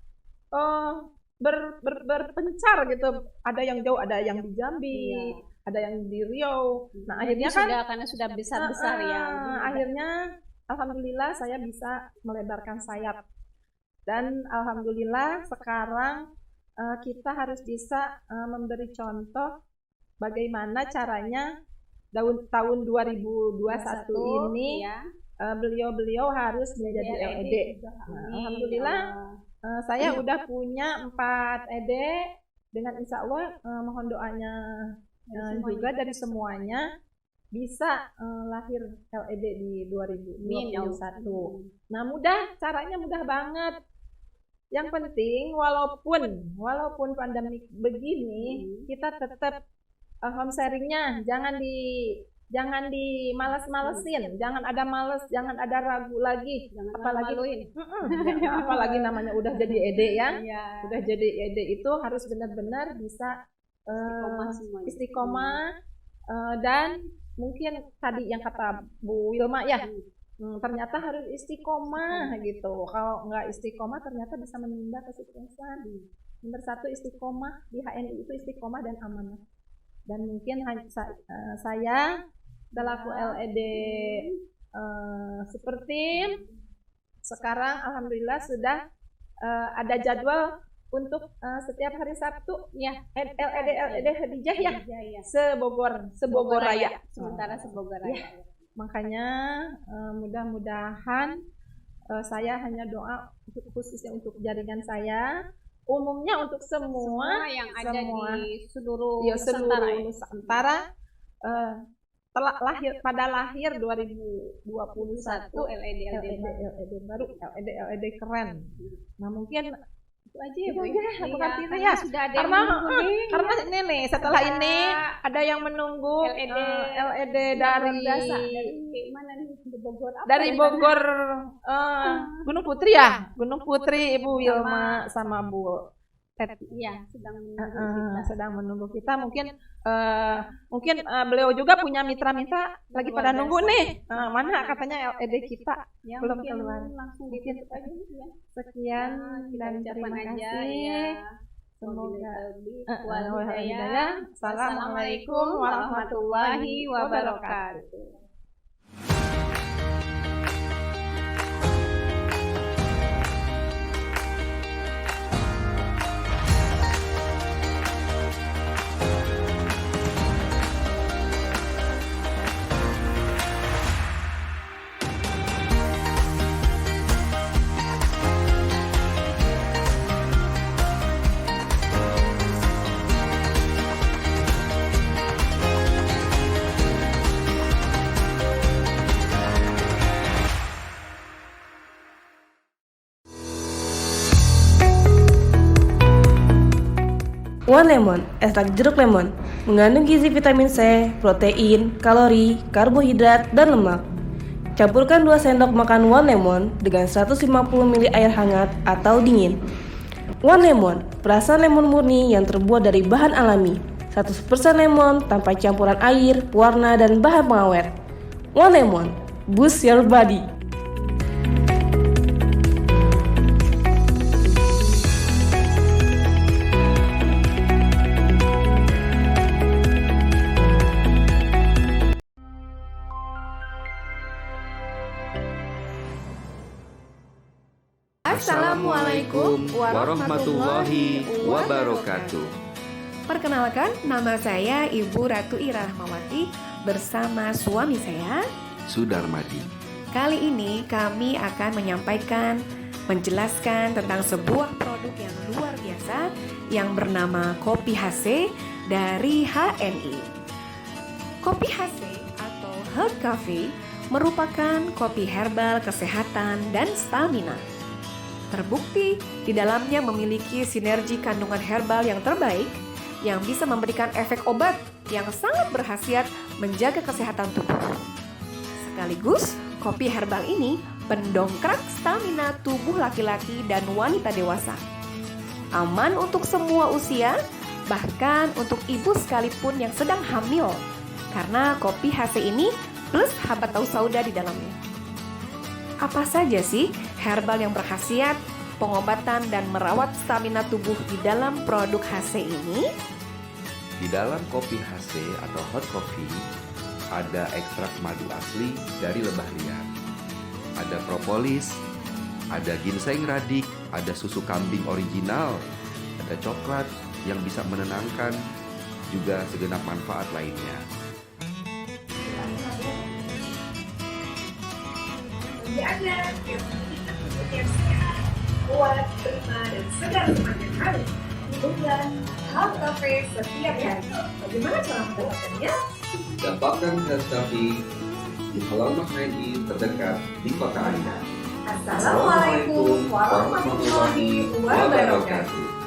berpencar gitu. Ada yang jauh, ada yang di Jambi, ada yang di Riau. Nah, akhirnya kan
karena sudah besar-besar ya.
Akhirnya alhamdulillah saya bisa melebarkan sayap, dan alhamdulillah sekarang kita harus bisa memberi contoh bagaimana caranya tahun 2021 ini beliau-beliau harus menjadi LED. Nah, alhamdulillah saya udah punya 4 ED dengan insya Allah mohon doanya juga dari semuanya bisa lahir LED di 2021. Nah, caranya mudah banget. Yang penting walaupun pandemi begini, kita tetap home sharingnya jangan dimalas-malesin, jangan ada males, jangan ada ragu lagi, apalagi namanya udah jadi ED ya. Udah jadi ED itu harus benar-benar bisa istiqomah, dan mungkin tadi yang kata Bu Wilma ya, ternyata harus istiqomah gitu. Kalau nggak istiqomah ternyata bisa menunda kesuksesan. Nomor 1 istiqomah di HNI itu istiqomah dan amanah. Dan mungkin saya selaku LED seperti sekarang alhamdulillah sudah ada jadwal untuk setiap hari Sabtu ya LED Hadijah ya, Sebogor Raya.
Sementara Sebogor Raya.
Ya. Makanya mudah-mudahan saya hanya doa khususnya untuk jaringan saya, umumnya untuk semua
yang ada di seluruh
Nusantara telah lahir 2021 LED baru, LED keren. Nah, mungkin itu aja ya Bu ya, bukan itu ya,
sudah ada
karena ini nih setelah ini ada yang menunggu LED dari
mana nih,
dari Bogor, Gunung Putri ya, Gunung Putri, Ibu Wilma sama Bu
Iya, sedang menunggu kita.
sedang menunggu kita. Mungkin beliau juga punya mitra-mitra lagi pada nunggu nih. Mana katanya LED kita
Ya,
belum
mungkin
keluar.
langsung
Mungkin
ditutup aja ya.
sekian
Kita
dan
ucapkan
terima
aja,
kasih.
ya.
Semoga
Wal
wal
hidayah.
hidayah. Assalamualaikum warahmatullahi wabarakatuh.
One Lemon, ekstrak jeruk lemon, mengandung gizi vitamin C, protein, kalori, karbohidrat, dan lemak. Campurkan 2 sendok makan One Lemon dengan 150 ml air hangat atau dingin. One Lemon, perasan lemon murni yang terbuat dari bahan alami, 100% lemon tanpa campuran air, warna, dan bahan pengawet. One Lemon, boost your body.
Assalamualaikum warahmatullahi wabarakatuh. Perkenalkan, nama saya Ibu Ratu Ira Rahmawati bersama suami saya
Sudarmadi.
Kali ini kami akan menjelaskan tentang sebuah produk yang luar biasa yang bernama Kopi HC dari HNI. Kopi HC atau Health Coffee merupakan kopi herbal kesehatan dan stamina. Terbukti di dalamnya memiliki sinergi kandungan herbal yang terbaik yang bisa memberikan efek obat yang sangat berkhasiat menjaga kesehatan tubuh. Sekaligus, kopi herbal ini pendongkrak stamina tubuh laki-laki dan wanita dewasa. Aman untuk semua usia, bahkan untuk ibu sekalipun yang sedang hamil, karena kopi HC ini plus habat tahu sauda di dalamnya. Apa saja sih herbal yang berkhasiat, pengobatan dan merawat stamina tubuh di dalam produk HC ini?
Di dalam kopi HC atau hot coffee ada ekstrak madu asli dari lebah liar. Ada propolis, ada ginseng radik, ada susu kambing original, ada coklat yang bisa menenangkan, juga segenap manfaat lainnya.
Anda yang sehat, kuat, prima, dan segar sepanjang hari. Dibuat Health Cafe setiap hari. Bagaimana cara mendapatkannya?
Dapatkan Health Coffee di halaman HNI terdekat di kota Anda.
Assalamualaikum warahmatullahi wabarakatuh.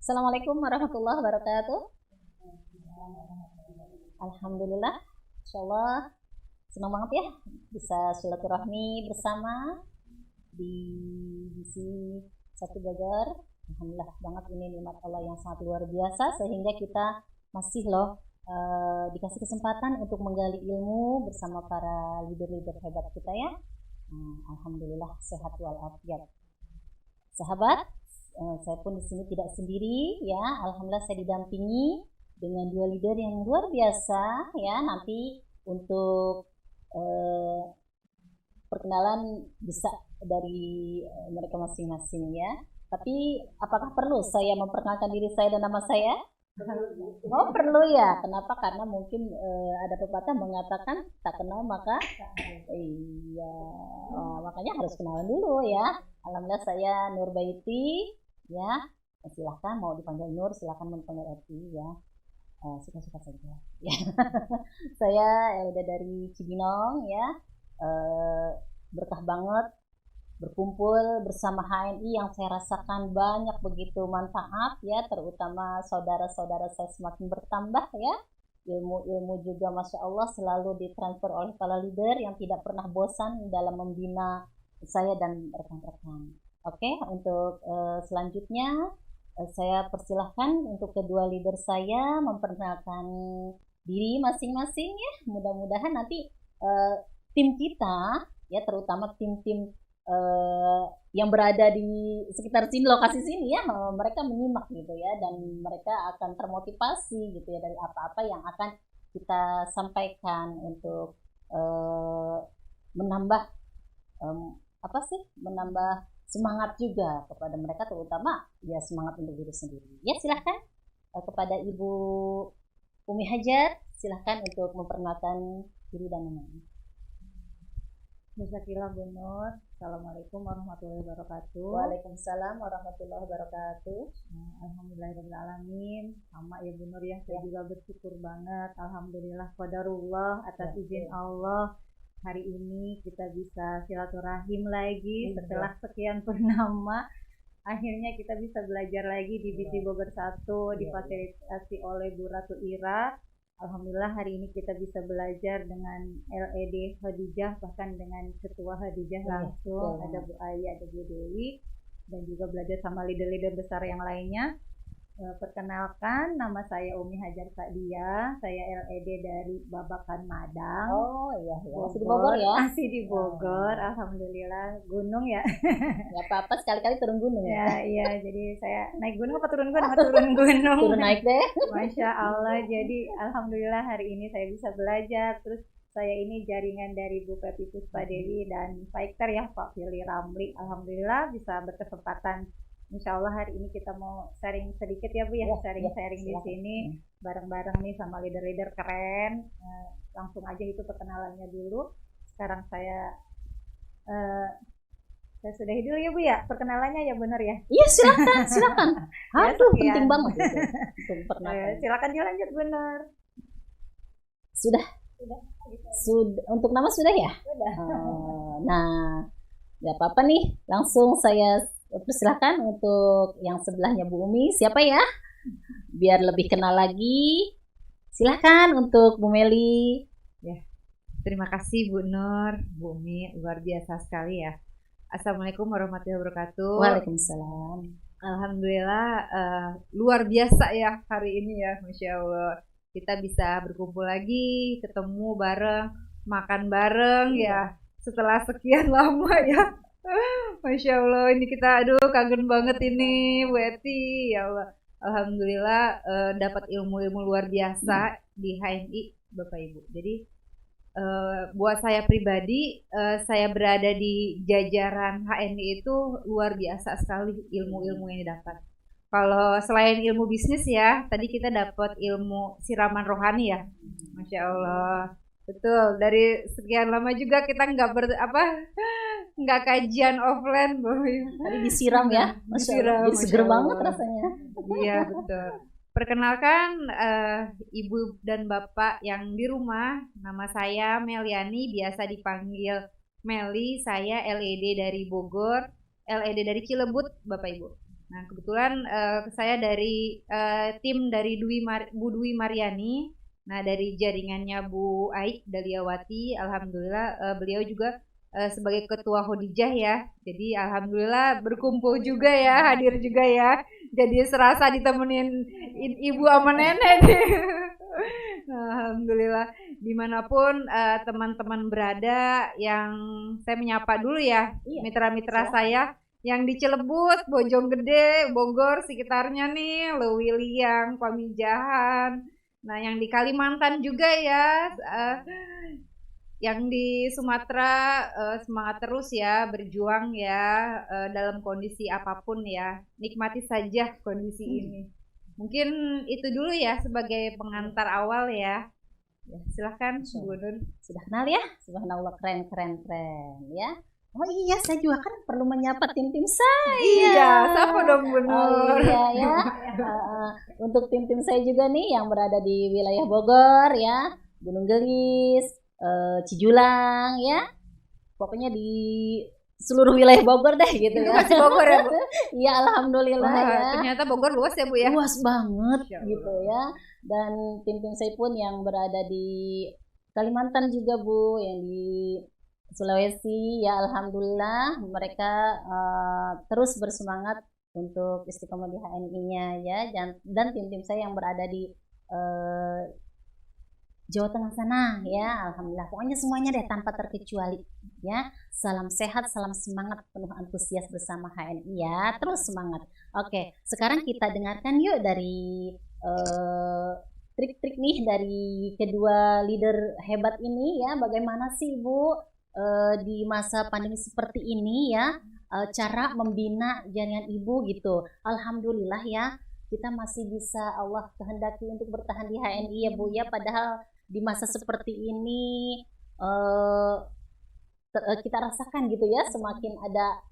Assalamualaikum warahmatullahi wabarakatuh. Alhamdulillah, insyaallah senang banget ya bisa silaturahmi bersama di Gizi Satu Jajar. Alhamdulillah banget, ini nikmat Allah yang sangat luar biasa sehingga kita masih dikasih kesempatan untuk menggali ilmu bersama para leader-leader hebat kita ya. Alhamdulillah sehat walafiat. Sahabat, saya pun di sini tidak sendiri ya. Alhamdulillah saya didampingi dengan 2 leader yang luar biasa ya. Nanti untuk perkenalan bisa dari mereka masing-masing ya. Tapi apakah perlu saya memperkenalkan diri saya dan nama saya? Oh perlu ya. Kenapa? Karena mungkin ada pepatah mengatakan tak kenal maka iya. Makanya harus kenalan dulu ya. Alhamdulillah saya Nurbaiti ya. Silahkan mau dipanggil Nur, silahkan dipanggil Eti ya. Suka-suka saja ya. Saya udah dari Cibinong ya. Berkah banget berkumpul bersama HNI yang saya rasakan banyak begitu manfaat ya, terutama saudara-saudara saya semakin bertambah ya.
ilmu-ilmu juga Masya Allah selalu ditransfer oleh para leader yang tidak pernah bosan dalam membina saya dan rekan-rekan. Oke, untuk selanjutnya saya persilahkan untuk kedua leader saya memperkenalkan diri masing-masing ya. Mudah-mudahan nanti tim kita ya, terutama tim-tim yang berada di sekitar sini, lokasi sini ya, mereka menyimak gitu ya, dan mereka akan termotivasi gitu ya dari apa-apa yang akan kita sampaikan untuk menambah menambah semangat juga kepada mereka, terutama ya semangat untuk diri sendiri. Ya silahkan kepada Ibu Umi Hajar, silahkan untuk memperkenalkan diri dan namanya.
Bismillah Bu Nur. Assalamualaikum warahmatullahi wabarakatuh.
Waalaikumsalam warahmatullahi wabarakatuh.
Alhamdulillahirrahmanirrahim. Sama ya Bu Nur ya, saya juga bersyukur banget. Alhamdulillah qadarullah, atas izin Allah. Hari ini kita bisa silaturahim lagi setelah sekian purnama. Akhirnya kita bisa belajar lagi di BC Bogor 1, difasilitasi oleh Bu Ratu Ira. Alhamdulillah hari ini kita bisa belajar dengan LED Khadijah, bahkan dengan Ketua Khadijah langsung, ada Bu Aya, ada Bu Dewi, dan juga belajar sama leader-leader besar yang lainnya. Perkenalkan, nama saya Umi Hajar Sadia, saya LED dari Babakan Madang.
Oh iya, masih di Bogor ya?
Masih di Bogor, alhamdulillah. Gunung ya.
Gak apa-apa, sekali-kali turun gunung ya.
Iya, jadi saya naik gunung apa turun gunung? Turun gunung.
Turun naik deh.
Masya Allah, jadi alhamdulillah hari ini saya bisa belajar. Terus saya ini jaringan dari Bu Pepi Puspa Dewi dan fighter ya Pak Fili Ramli. Alhamdulillah bisa berkesempatan. Insya Allah hari ini kita mau sharing sedikit ya Bu ya, sharing-sharing di sini bareng-bareng nih sama leader-leader keren. Langsung aja itu perkenalannya dulu. Sekarang saya sudahi dulu ya Bu ya, perkenalannya ya, benar ya?
Iya silakan. Aduh penting banget itu.
Silakan dilanjut benar.
Sudah. Untuk nama sudah ya?
Sudah.
Nah, nggak apa-apa nih, langsung saya persilahkan untuk yang sebelahnya Bu Umi, siapa ya? Biar lebih kenal lagi. Silahkan untuk Bu Meli.
Ya, terima kasih Bu Nur, Bu Umi, luar biasa sekali ya. Assalamualaikum warahmatullahi wabarakatuh.
Waalaikumsalam.
Alhamdulillah luar biasa ya hari ini ya, Masya Allah. Kita bisa berkumpul lagi, ketemu bareng, makan bareng ya setelah sekian lama ya. Masya Allah, ini kita kangen banget ini Bu Eti, ya Allah. Alhamdulillah dapat ilmu-ilmu luar biasa di HNI Bapak Ibu. Jadi buat saya pribadi, saya berada di jajaran HNI itu luar biasa sekali ilmu-ilmu yang didapat. Kalau selain ilmu bisnis ya, tadi kita dapat ilmu siraman rohani ya, Masya Allah. Betul, dari sekian lama juga kita nggak kajian offline,
tadi disiram ya,
disiram,
seger banget rasanya.
Iya betul. Perkenalkan Ibu dan Bapak yang di rumah, nama saya Meliani, biasa dipanggil Meli. Saya LED dari Bogor, LED dari Cilebut, Bapak Ibu. Nah kebetulan saya dari tim dari Bu Dwi Mariani. Nah dari jaringannya Bu Aik Daliawati, alhamdulillah beliau juga sebagai ketua Khadijah ya. Jadi alhamdulillah berkumpul juga ya, hadir juga ya. Jadi serasa ditemenin ibu sama nenek nih. Alhamdulillah dimanapun teman-teman berada, yang saya menyapa dulu ya mitra-mitra saya yang di Cilebut, Bojonggede, Bogor sekitarnya nih, Lewiliang, Pamijahan. Nah, yang di Kalimantan juga ya, yang di Sumatera semangat terus ya, berjuang ya dalam kondisi apapun ya, nikmati saja kondisi ini. Mungkin itu dulu ya sebagai pengantar awal ya. Silahkan Bu Nur.
Sudah kenal ya? Subhanallah, keren ya. Oh iya, saya juga kan perlu menyapa tim-tim saya.
Iya, siapa dong Bu Nur?
Oh iya ya. Untuk tim-tim saya juga nih yang berada di wilayah Bogor ya, Gunung Gelis, Cijulang ya. Pokoknya di seluruh wilayah Bogor deh gitu ya.
Masih Bogor ya Bu?
Iya alhamdulillah
Wah,
ya.
ternyata Bogor luas ya Bu ya?
Luas banget
Masya Allah.
gitu ya. Dan tim-tim saya pun yang berada di Kalimantan juga Bu, yang di Sulawesi ya alhamdulillah mereka terus bersemangat untuk istiqomah di HNI-nya ya, dan tim-tim saya yang berada di Jawa Tengah sana ya alhamdulillah, pokoknya semuanya deh tanpa terkecuali ya. Salam sehat, salam semangat, penuh antusias bersama HNI ya, terus semangat. Oke, sekarang kita dengarkan yuk dari trik-trik nih dari kedua leader hebat ini ya, bagaimana sih Bu di masa pandemi seperti ini ya, cara membina jaringan ibu gitu. Alhamdulillah ya, kita masih bisa Allah kehendaki untuk bertahan di HNI ya Bu ya, padahal di masa seperti ini kita rasakan gitu ya, semakin ada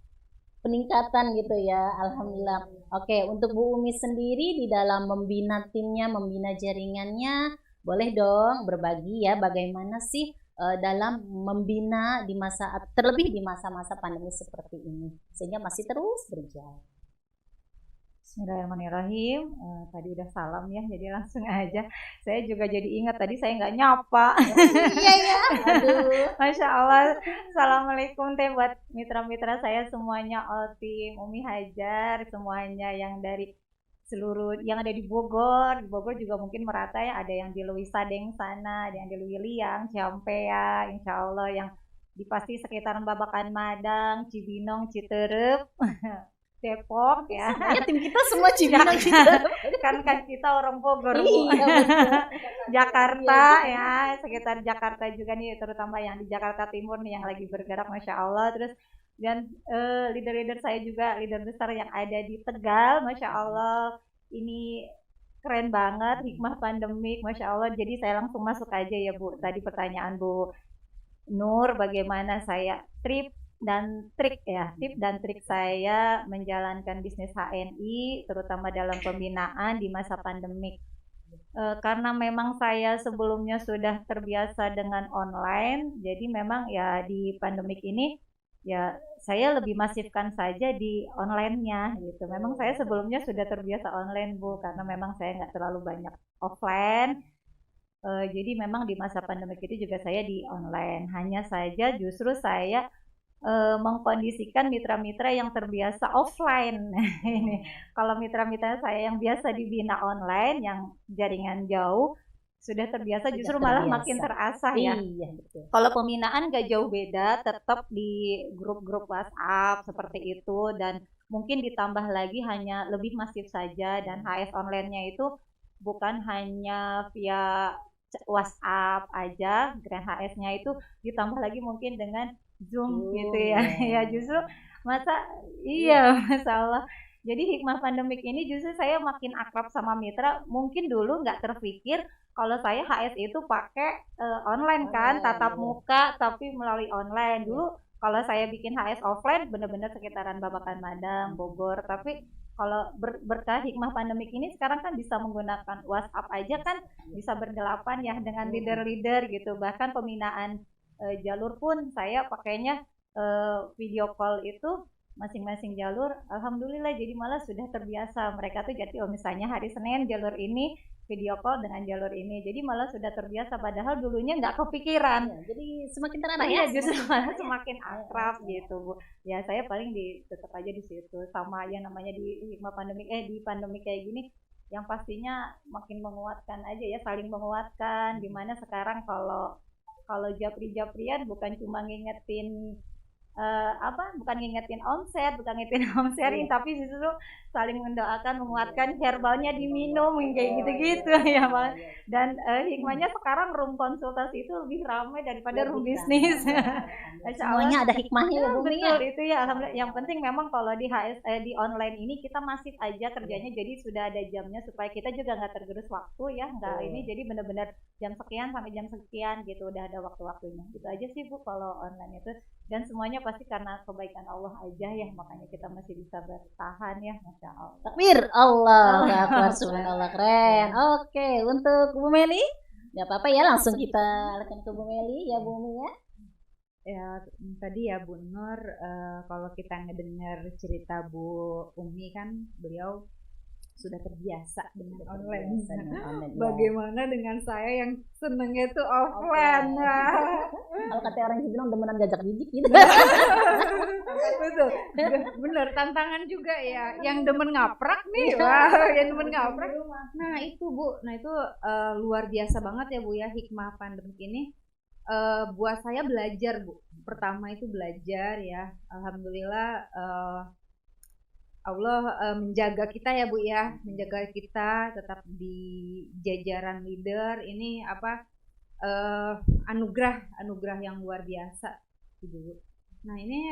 peningkatan gitu ya alhamdulillah. Oke, untuk Bu Umi sendiri di dalam membina timnya, membina jaringannya, boleh dong berbagi ya bagaimana sih dalam membina di masa, terlebih di masa-masa pandemi seperti ini sehingga masih terus berjalan.
Bismillahirrahmanirrahim. Tadi udah salam ya, jadi langsung aja. Saya juga jadi ingat tadi saya nggak nyapa.
Iya ya. Aduh.
Masya Allah. Assalamualaikum teh buat mitra-mitra saya semuanya, all tim Umi Hajar, semuanya yang dari seluruh yang ada di Bogor. Di Bogor juga mungkin merata ya, ada yang di Leuwi Sadeng sana, ada yang di Leuwi Liang, Ciampea, insya Allah yang di pasti sekitaran Babakan Madang, Cibinong, Citerep. Depok ya.
Ya tim kita semua Cibinong Citerep.
kan kita orang Bogor Bu.
Iya,
Jakarta ya, sekitar Jakarta juga nih, terutama yang di Jakarta Timur nih yang lagi bergerak Masya Allah. Terus dan leader-leader saya juga, leader besar yang ada di Tegal Masya Allah, ini keren banget hikmah pandemik Masya Allah. Jadi saya langsung masuk aja ya Bu, tadi pertanyaan Bu Nur, bagaimana saya tip dan trik saya menjalankan bisnis HNI terutama dalam pembinaan di masa pandemik. Karena memang saya sebelumnya sudah terbiasa dengan online, jadi memang ya di pandemik ini ya saya lebih masifkan saja di online-nya gitu. Memang saya sebelumnya sudah terbiasa online Bu, karena memang saya nggak terlalu banyak offline. Jadi memang di masa pandemik itu juga saya di online. Hanya saja justru saya mengkondisikan mitra-mitra yang terbiasa offline. Ini kalau mitra-mitra saya yang biasa dibina online, yang jaringan jauh sudah terbiasa, justru malah makin terasa ya.
Iya, betul.
Kalau pembinaan gak jauh beda, tetap di grup-grup WhatsApp seperti itu, dan mungkin ditambah lagi hanya lebih masif saja, dan HS online-nya itu bukan hanya via WhatsApp aja, Grand HS-nya itu ditambah lagi mungkin dengan Zoom gitu ya. Ya justru masalah. Jadi hikmah pandemik ini justru saya makin akrab sama mitra. Mungkin dulu nggak terpikir kalau saya HS itu pakai online kan, tatap muka tapi melalui online. Dulu kalau saya bikin HS offline bener-bener sekitaran Babakan Madang, Bogor. Tapi kalau berkah hikmah pandemik ini sekarang kan bisa menggunakan WhatsApp aja kan, bisa berdelapan ya dengan leader-leader gitu. Bahkan pembinaan jalur pun saya pakainya video call itu masing-masing jalur. Alhamdulillah jadi malah sudah terbiasa. Mereka tuh jadi misalnya hari Senin jalur ini video call dengan jalur ini, jadi malah sudah terbiasa, padahal dulunya nggak kepikiran.
Ya, jadi semakin terarah
ya,
ya,
justru malah semakin akrab gitu Bu. Ya saya paling tetap aja di situ, sama yang namanya di hikmah pandemik di pandemi kayak gini, yang pastinya makin menguatkan aja ya, saling menguatkan. Dimana sekarang kalau japri-japrian bukan cuma ngingetin bukan ngingetin omset, bukan ngingetin home sharing, tapi justru saling mendoakan, menguatkan, herbalnya diminum kayak gitu-gitu ya Pak. Dan hikmahnya sekarang room konsultasi itu lebih ramai daripada room bisnis.
Semuanya ada hikmahnya ya Bu.
Betul itu ya, alhamdulillah. Yang penting memang kalau di di online ini kita masif aja kerjanya, jadi sudah ada jamnya supaya kita juga nggak tergerus waktu ya, nggak ini, jadi benar-benar jam sekian sampai jam sekian gitu, udah ada waktu-waktunya. Gitu aja sih Bu kalau online itu. Dan semuanya pasti karena kebaikan Allah aja ya, makanya kita masih bisa bertahan ya, Masya Allah.
Takbir, Allah Akbar, subhanallah, keren. Oke, untuk Bu Meli, nggak apa-apa ya, langsung kita alihkan ke Bu Meli ya Bu Umi ya.
Ya, tadi ya Bu Nur, kalau kita ngedengar cerita Bu Umi kan beliau sudah terbiasa dengan online. Bagaimana dengan saya yang senengnya itu offline?
Kalau kata orang sih bilang demenan gajak gigit gitu.
Betul, bener tantangan juga ya. Yang demen ngaprak nih, wah, yang demen ngaprak. Nah itu Bu, nah itu luar biasa banget ya Bu ya, hikmah pandemi ini. Buat saya belajar Bu. Pertama itu belajar ya. Alhamdulillah Allah menjaga kita ya Bu ya, menjaga kita tetap di jajaran leader. Ini apa anugerah yang luar biasa gitu Bu. Nah ini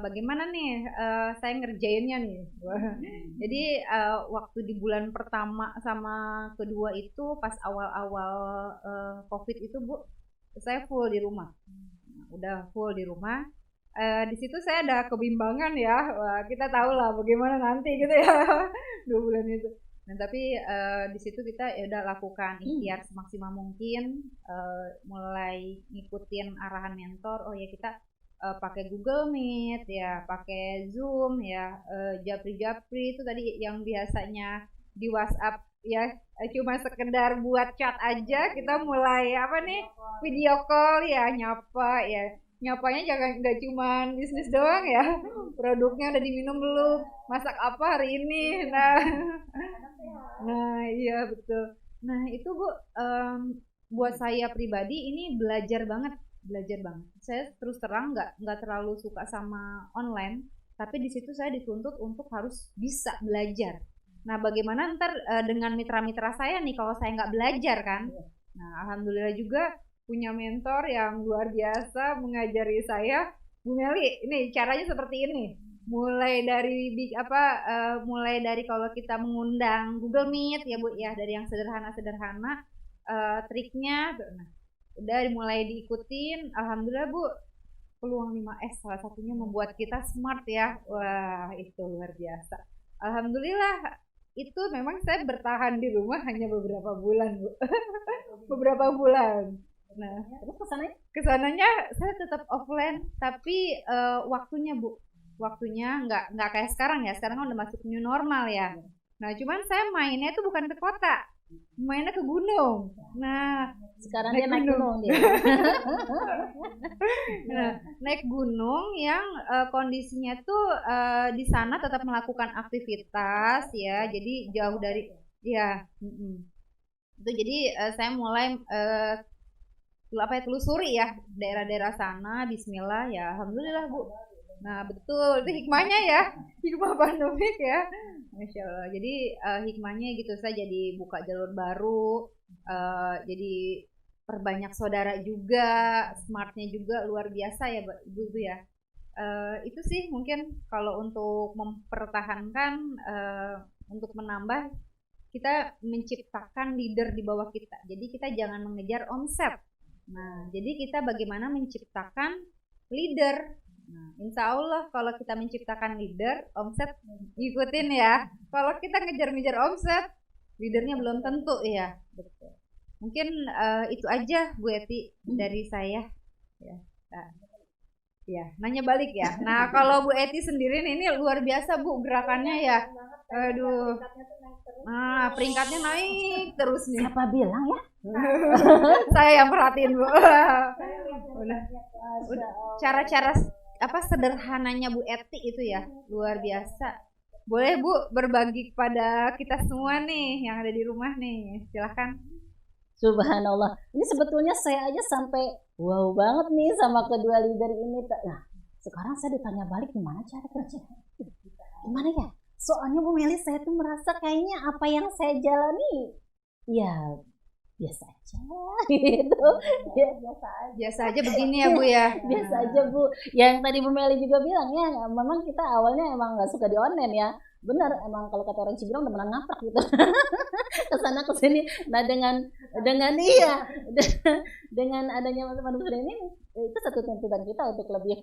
bagaimana nih saya ngerjainnya nih. Jadi waktu di bulan pertama sama kedua itu pas awal-awal COVID itu Bu, saya full di rumah. Udah full di rumah. Di situ saya ada kebimbangan ya. Wah, kita tahu lah bagaimana nanti gitu ya 2 bulan itu. Nah tapi di situ kita ya udah lakukan ikhtiar semaksimal mungkin, mulai ngikutin arahan mentor. Oh ya kita pakai Google Meet ya, pakai Zoom ya, japri-japri itu tadi yang biasanya di WhatsApp ya cuma sekedar buat chat aja, kita mulai apa nih video call ya, nyapa ya. Nyapanya jangan nggak cuman bisnis doang ya, produknya udah diminum belum, masak apa hari ini, nah iya betul. Nah itu Bu, buat saya pribadi ini belajar banget. Saya terus terang nggak terlalu suka sama online, tapi di situ saya dituntut untuk harus bisa belajar. Nah bagaimana ntar dengan mitra-mitra saya nih kalau saya nggak belajar kan? Nah alhamdulillah juga punya mentor yang luar biasa mengajari saya. Bu Meli, ini caranya seperti ini. Mulai dari kalau kita mengundang Google Meet ya Bu ya, dari yang sederhana triknya. Nah, udah mulai diikutin. Alhamdulillah Bu, peluang 5S salah satunya membuat kita smart ya. Wah, itu luar biasa. Alhamdulillah itu memang saya bertahan di rumah hanya beberapa bulan Bu. Beberapa bulan. Nah, terus kesananya saya tetap offline, tapi waktunya Bu, nggak kayak sekarang ya. Sekarang kan udah masuk new normal ya. Nah, cuman saya mainnya itu bukan ke kota, mainnya ke gunung. Nah,
sekarang dia naik gunung dia.
Nah, naik gunung yang kondisinya tuh di sana tetap melakukan aktivitas ya. Jadi jauh dari ya. Itu jadi saya mulai telusuri ya daerah-daerah sana. Bismillah ya, alhamdulillah Bu. Nah betul, itu hikmahnya ya, hikmah pandemik ya, Masya Allah. Jadi hikmahnya gitu, saya jadi buka jalur baru, jadi perbanyak saudara juga, smartnya juga luar biasa ya Bu ya. Itu sih mungkin kalau untuk mempertahankan, untuk menambah, kita menciptakan leader di bawah kita. Jadi kita jangan mengejar omset. Nah, jadi kita bagaimana menciptakan leader. Nah, insya Allah kalau kita menciptakan leader, omset ikutin ya. Kalau kita ngejar-ngejar omset, leadernya belum tentu ya. Betul. Mungkin itu aja Bu Eti dari saya. Ya. Nah, ya, nanya balik ya. Nah, kalau Bu Eti sendiri ini luar biasa Bu gerakannya ya. Aduh. Nah, peringkatnya naik terus nih.
Siapa bilang ya?
Saya yang perhatiin Bu. Udah. Cara-cara apa sederhananya Bu Eti itu ya luar biasa. Boleh Bu berbagi kepada kita semua nih yang ada di rumah nih. Silakan.
Subhanallah. Ini sebetulnya saya aja sampai wow banget nih sama kedua leader ini. Nah, sekarang saya ditanya balik gimana cara kerja? Gimana ya? Soalnya Bu Meli, saya tuh merasa kayaknya apa yang saya jalani ya biasa aja gitu. Ya,
biasa aja begini ya Bu ya.
Biasa aja Bu. Yang tadi Bu Meli juga bilang ya, memang kita awalnya emang nggak suka di online ya. Benar, emang kalau kata orang Cibilang demenan ngaprak gitu. Kesana kesini. Nah dengan adanya teman-teman ini itu satu tuntutan kita untuk lebih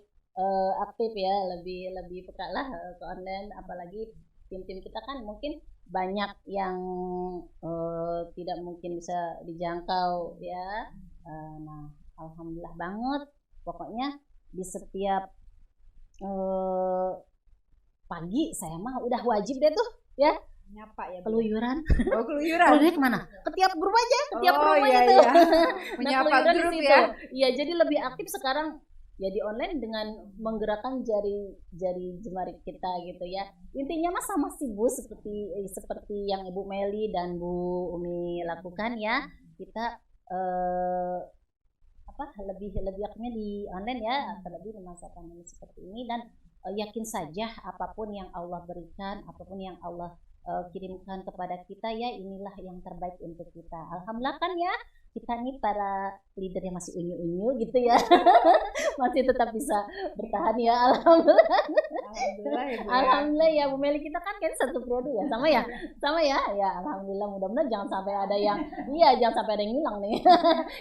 aktif ya, lebih peka lah ke online. Apalagi tim-tim kita kan mungkin banyak yang tidak mungkin bisa dijangkau ya. Nah alhamdulillah banget pokoknya di setiap pagi saya mah udah wajib deh tuh ya
nyapa ya,
keluyuran.
Oh, keluyuran.
Keluyuran kemana? Ke tiap grup aja, ke tiap
Oh,
rumah
iya,
itu.
iya. Menyapa
keluyuran di
grup
situ.
ya.
Iya, jadi lebih aktif sekarang ya di online dengan menggerakkan jari jemari kita gitu ya. Intinya mah sama sih Bu, seperti yang Ibu Meli dan Bu Umi lakukan ya. Kita lebih aktifnya di online ya, terlebih di masa pandemi seperti ini, dan yakin saja apapun yang Allah berikan, apapun yang Allah kirimkan kepada kita ya, inilah yang terbaik untuk kita. Alhamdulillah kan ya, kita nih para leader yang masih unyu-unyu gitu ya, masih tetap bisa bertahan ya, alhamdulillah.
Alhamdulillah ya, Bu.
Alhamdulillah ya Bu Meli, kita kan satu periode ya, sama ya, alhamdulillah, mudah-mudahan jangan sampai ada yang hilang nih.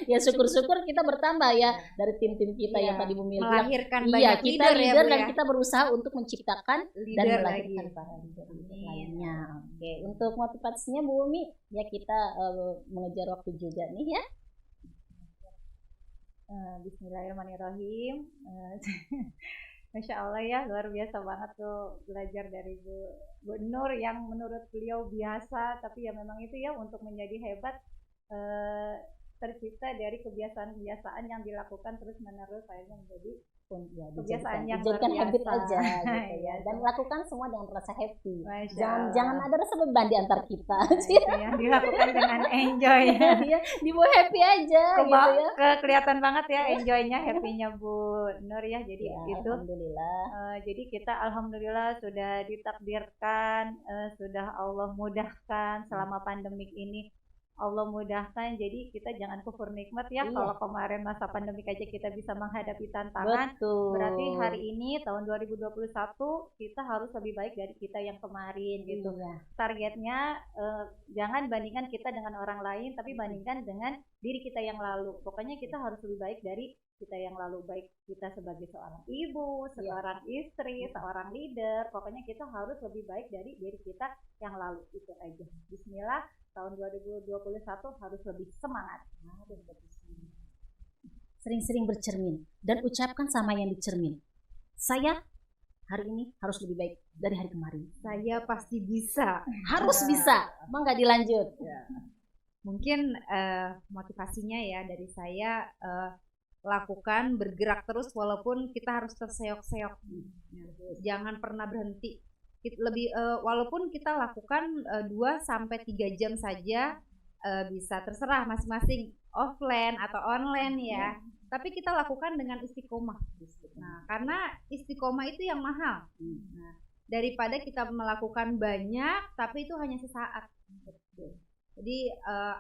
Ya syukur-syukur kita bertambah ya dari tim-tim kita
Iya,
yang tadi Bu Meli
melahirkan
iya,
banyak
kita
leader ya,
leader
Bu,
dan
ya.
kita berusaha untuk menciptakan dan
Leader
melahirkan
lagi.
para leader lainnya. Oke, untuk motivasinya Bu Umi ya, kita mengejar waktu juga nih ya.
Bismillahirrahmanirrahim. Masya Allah ya, luar biasa banget tuh belajar dari Bu Nur yang menurut beliau biasa, tapi ya memang itu ya, untuk menjadi hebat tercipta dari kebiasaan-kebiasaan yang dilakukan terus menerus, akhirnya menjadi kebiasaan yang luar
dijadikan habit
biasa.
aja gitu ya, dan lakukan semua dengan rasa happy.
Masya
Jangan ada rasa beban di antar kita.
Itu yang dilakukan dengan enjoy.
Ya, dibawa happy aja gitu ya.
Kelihatan banget ya enjoynya, happy-nya Bu Nur ya. Jadi
Ya,
itu
alhamdulillah.
jadi kita alhamdulillah sudah ditakdirkan, sudah Allah mudahkan selama pandemik ini. Allah mudahkan, jadi kita jangan kufur nikmat ya.
Iya.
Kalau kemarin masa pandemik aja kita bisa menghadapi tantangan,
Betul.
berarti hari ini tahun 2021 kita harus lebih baik dari kita yang kemarin gitu.
Iya.
Targetnya jangan bandingkan kita dengan orang lain, tapi bandingkan dengan diri kita yang lalu. Pokoknya kita harus lebih baik dari kita yang lalu, baik kita sebagai seorang ibu, seorang istri, seorang leader. Pokoknya kita harus lebih baik dari diri kita yang lalu, itu aja. Bismillah, tahun 2021 harus lebih semangat.
Sering-sering bercermin dan ucapkan sama yang dicermin. Saya hari ini harus lebih baik dari hari kemarin.
Saya pasti bisa.
Harus bisa. Emang nggak dilanjut.
Mungkin motivasinya ya dari saya, lakukan, bergerak terus walaupun kita harus terseok-seok. Jangan pernah berhenti. Walaupun kita lakukan 2-3 jam saja, bisa terserah masing-masing, offline atau online ya. Tapi kita lakukan dengan istiqomah. Nah, karena istiqomah itu yang mahal. Nah, daripada kita melakukan banyak tapi itu hanya sesaat. Jadi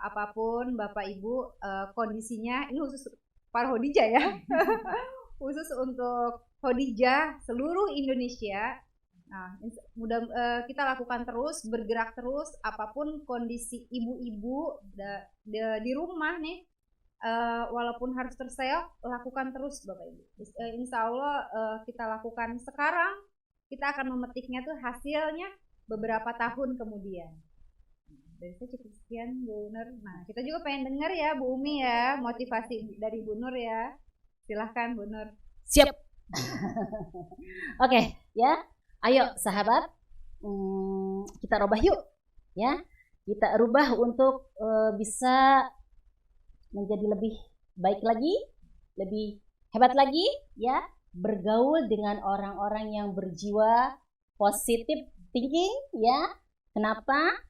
apapun Bapak Ibu kondisinya, ini khusus para Hodijah ya. Khusus untuk Hodijah seluruh Indonesia. Nah, kita lakukan terus, bergerak terus, apapun kondisi ibu-ibu di rumah nih, walaupun harus terseok, lakukan terus Bapak Ibu. Insya Allah kita lakukan sekarang, kita akan memetiknya tuh hasilnya beberapa tahun kemudian. Dari saya cukup sekian Bu Nur. Nah, kita juga pengen dengar ya Bu Umi ya, motivasi dari Bu Nur ya. Silahkan Bu Nur.
Siap. Oke, ya. Ayo sahabat, kita rubah yuk, ya. Kita rubah untuk bisa menjadi lebih baik lagi, lebih hebat lagi, ya. Bergaul dengan orang-orang yang berjiwa positif thinking, ya. Kenapa?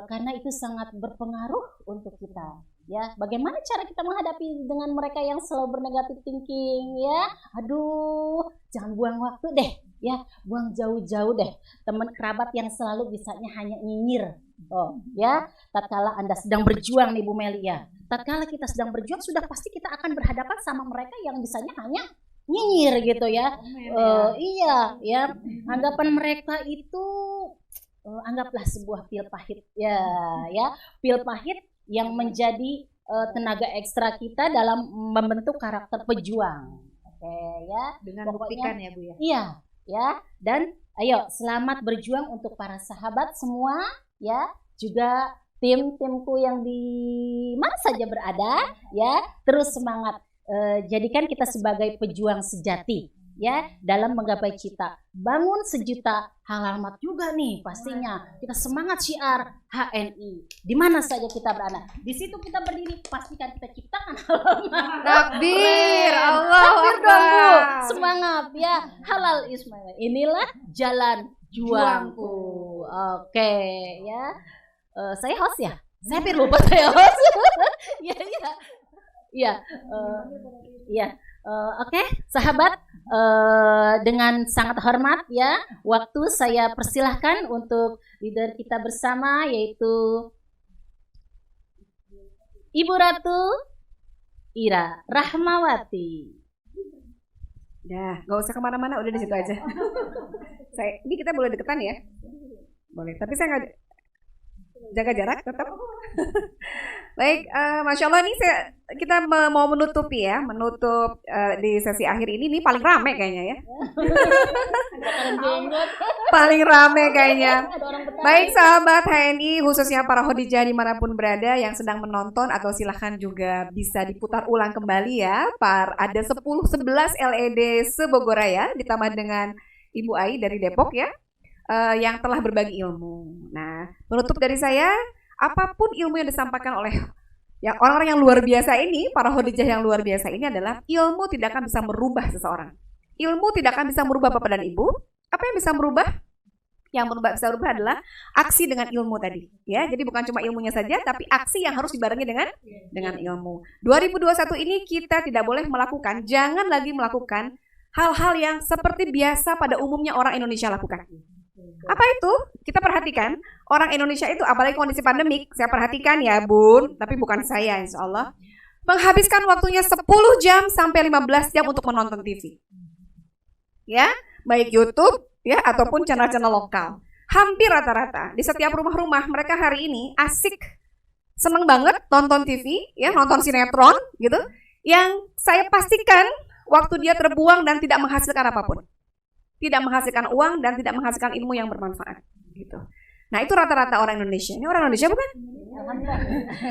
Karena itu sangat berpengaruh untuk kita, ya. Bagaimana cara kita menghadapi dengan mereka yang selalu bernegatif thinking, ya. Aduh, jangan buang waktu deh. Ya, buang jauh-jauh deh teman kerabat yang selalu bisanya hanya nyinyir. Oh, ya, tatkala Anda sedang berjuang nih Bu Meli ya. Tatkala kita sedang berjuang, sudah pasti kita akan berhadapan sama mereka yang bisanya hanya nyinyir gitu ya. Iya, ya. Anggapan mereka itu anggaplah sebuah pil pahit ya, pil pahit yang menjadi tenaga ekstra kita dalam membentuk karakter pejuang. Oke, ya.
Dengan buktikan ya Bu ya.
Iya. Ya, dan ayo selamat berjuang untuk para sahabat semua, ya, juga tim-timku yang di mana saja berada, ya, terus semangat jadikan kita sebagai pejuang sejati ya dalam menggapai cita. Bangun sejuta halamat juga nih pastinya. Kita semangat syiar HNI. Di mana saja kita berada. Di situ kita berdiri, pastikan kita ciptakan halamat.
Takbir, Allah
Takbir dong, Bu. Semangat ya. Halal Ismail. Inilah jalan juangku. Oke ya. Saya host ya. Saya hampir lupa saya host. Ya. Oke, sahabat, dengan sangat hormat ya, waktu saya persilahkan untuk leader kita bersama yaitu Ibu Ratu Ira Rahmawati.
Dah, nggak usah kemana-mana, udah di situ aja. Ini kita boleh deketan ya? Boleh, tapi saya nggak jaga jarak tetap. Baik, Masya Allah nih kita mau menutup di sesi akhir ini paling rame kayaknya ya. Paling rame kayaknya. Baik sahabat HNI, khususnya para Khadijah dimanapun berada yang sedang menonton, atau silahkan juga bisa diputar ulang kembali ya. Ada 10-11 LED se-Bogoraya ditambah dengan Ibu Ai dari Depok ya, yang telah berbagi ilmu. Nah, menutup dari saya, apapun ilmu yang disampaikan oleh orang-orang yang luar biasa ini, para Khadijah yang luar biasa ini, adalah ilmu tidak akan bisa merubah seseorang. Ilmu tidak akan bisa merubah Bapak dan Ibu. Apa yang bisa merubah? Yang bisa merubah adalah aksi dengan ilmu tadi. Ya, jadi bukan cuma ilmunya saja, tapi aksi yang harus dibarengi dengan ilmu. 2021 ini kita tidak boleh jangan lagi melakukan hal-hal yang seperti biasa pada umumnya orang Indonesia lakukan. Apa itu? Kita perhatikan orang Indonesia itu, apalagi kondisi pandemik, saya perhatikan ya Bun, tapi bukan saya insya Allah, menghabiskan waktunya 10 jam sampai 15 jam untuk menonton TV. Ya, baik YouTube ya ataupun channel-channel lokal. Hampir rata-rata di setiap rumah-rumah mereka hari ini asik, seneng banget nonton TV, ya, nonton sinetron gitu, yang saya pastikan waktu dia terbuang dan tidak menghasilkan apapun. Tidak menghasilkan uang dan tidak menghasilkan ilmu yang bermanfaat gitu. Nah, itu rata-rata orang Indonesia. Ini orang Indonesia bukan?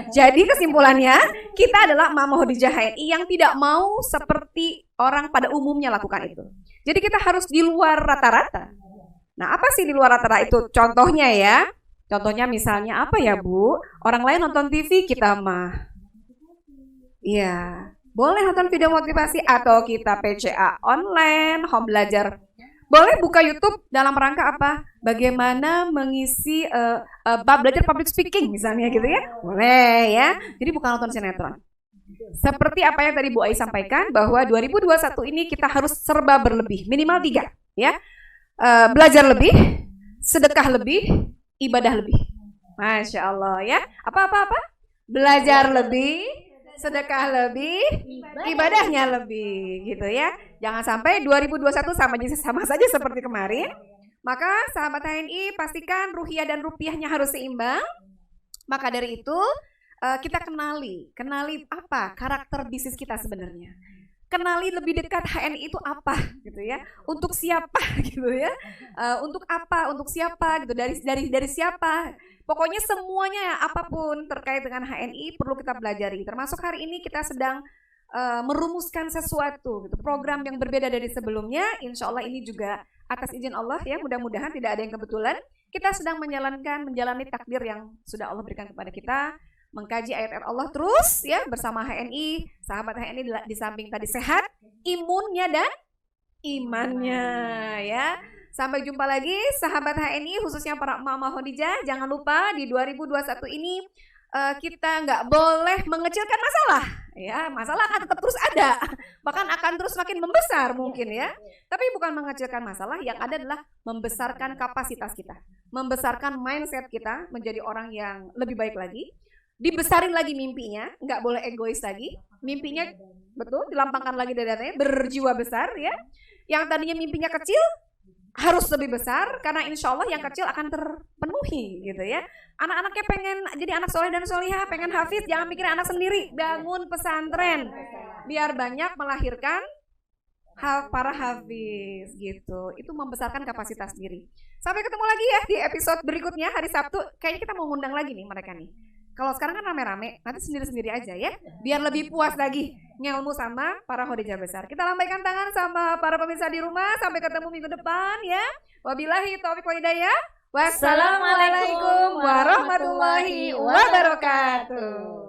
Jadi kesimpulannya, kita adalah Mama Khadijah HNI yang tidak mau seperti orang pada umumnya lakukan itu. Jadi kita harus di luar rata-rata. Nah, apa sih di luar rata-rata itu? Contohnya ya. Contohnya misalnya apa ya, Bu? Orang lain nonton TV, kita mah. Iya, boleh nonton video motivasi atau kita PCA online, home belajar. Boleh buka YouTube dalam rangka apa? Bagaimana mengisi belajar public speaking misalnya gitu ya. Boleh ya. Jadi bukan nonton sinetron. Seperti apa yang tadi Bu Ai sampaikan, bahwa 2021 ini kita harus serba berlebih, minimal 3 ya. Belajar lebih, sedekah lebih, ibadah lebih. Masya Allah ya. Apa? Belajar lebih, sedekah lebih, ibadahnya lebih gitu ya. Jangan sampai 2021 sama saja seperti kemarin. Maka sahabat HNI pastikan ruhiyah dan rupiahnya harus seimbang. Maka dari itu kita kenali apa karakter bisnis kita sebenarnya. Kenali lebih dekat HNI itu apa gitu ya. Untuk siapa gitu ya. Untuk apa, untuk siapa gitu. Dari siapa. Pokoknya semuanya apapun terkait dengan HNI perlu kita pelajari. Termasuk hari ini kita sedang merumuskan sesuatu gitu, program yang berbeda dari sebelumnya. Insya Allah ini juga atas izin Allah ya, mudah-mudahan tidak ada yang kebetulan. Kita sedang menjalani takdir yang sudah Allah berikan kepada kita, mengkaji ayat-ayat Allah terus ya bersama HNI. Sahabat HNI di samping tadi sehat, imunnya dan imannya ya. Sampai jumpa lagi sahabat HNI, khususnya para Mama Khadijah. Jangan lupa di 2021 ini kita nggak boleh mengecilkan masalah ya. Masalah akan tetap terus ada, bahkan akan terus makin membesar mungkin ya. Tapi bukan mengecilkan masalah, yang ada adalah membesarkan kapasitas kita, membesarkan mindset kita menjadi orang yang lebih baik lagi. Dibesarin lagi mimpinya, nggak boleh egois lagi. Mimpinya betul dilampangkan lagi dari berjiwa besar ya. Yang tadinya mimpinya kecil harus lebih besar, karena insya Allah yang kecil akan terpenuhi gitu ya. Anak-anaknya pengen jadi anak soleh dan solihah, pengen hafiz, jangan mikir anak sendiri, bangun pesantren biar banyak melahirkan para hafiz gitu. Itu membesarkan kapasitas diri. Sampai ketemu lagi ya di episode berikutnya hari Sabtu. Kayaknya kita mau ngundang lagi nih mereka nih. Kalau sekarang kan rame-rame, nanti sendiri-sendiri aja ya, biar lebih puas lagi ngelmu sama para khodijah besar. Kita lambaikan tangan sama para pemirsa di rumah, sampai ketemu minggu depan ya. Wabillahi taufiq wal hidayah. Wassalamualaikum warahmatullahi wabarakatuh.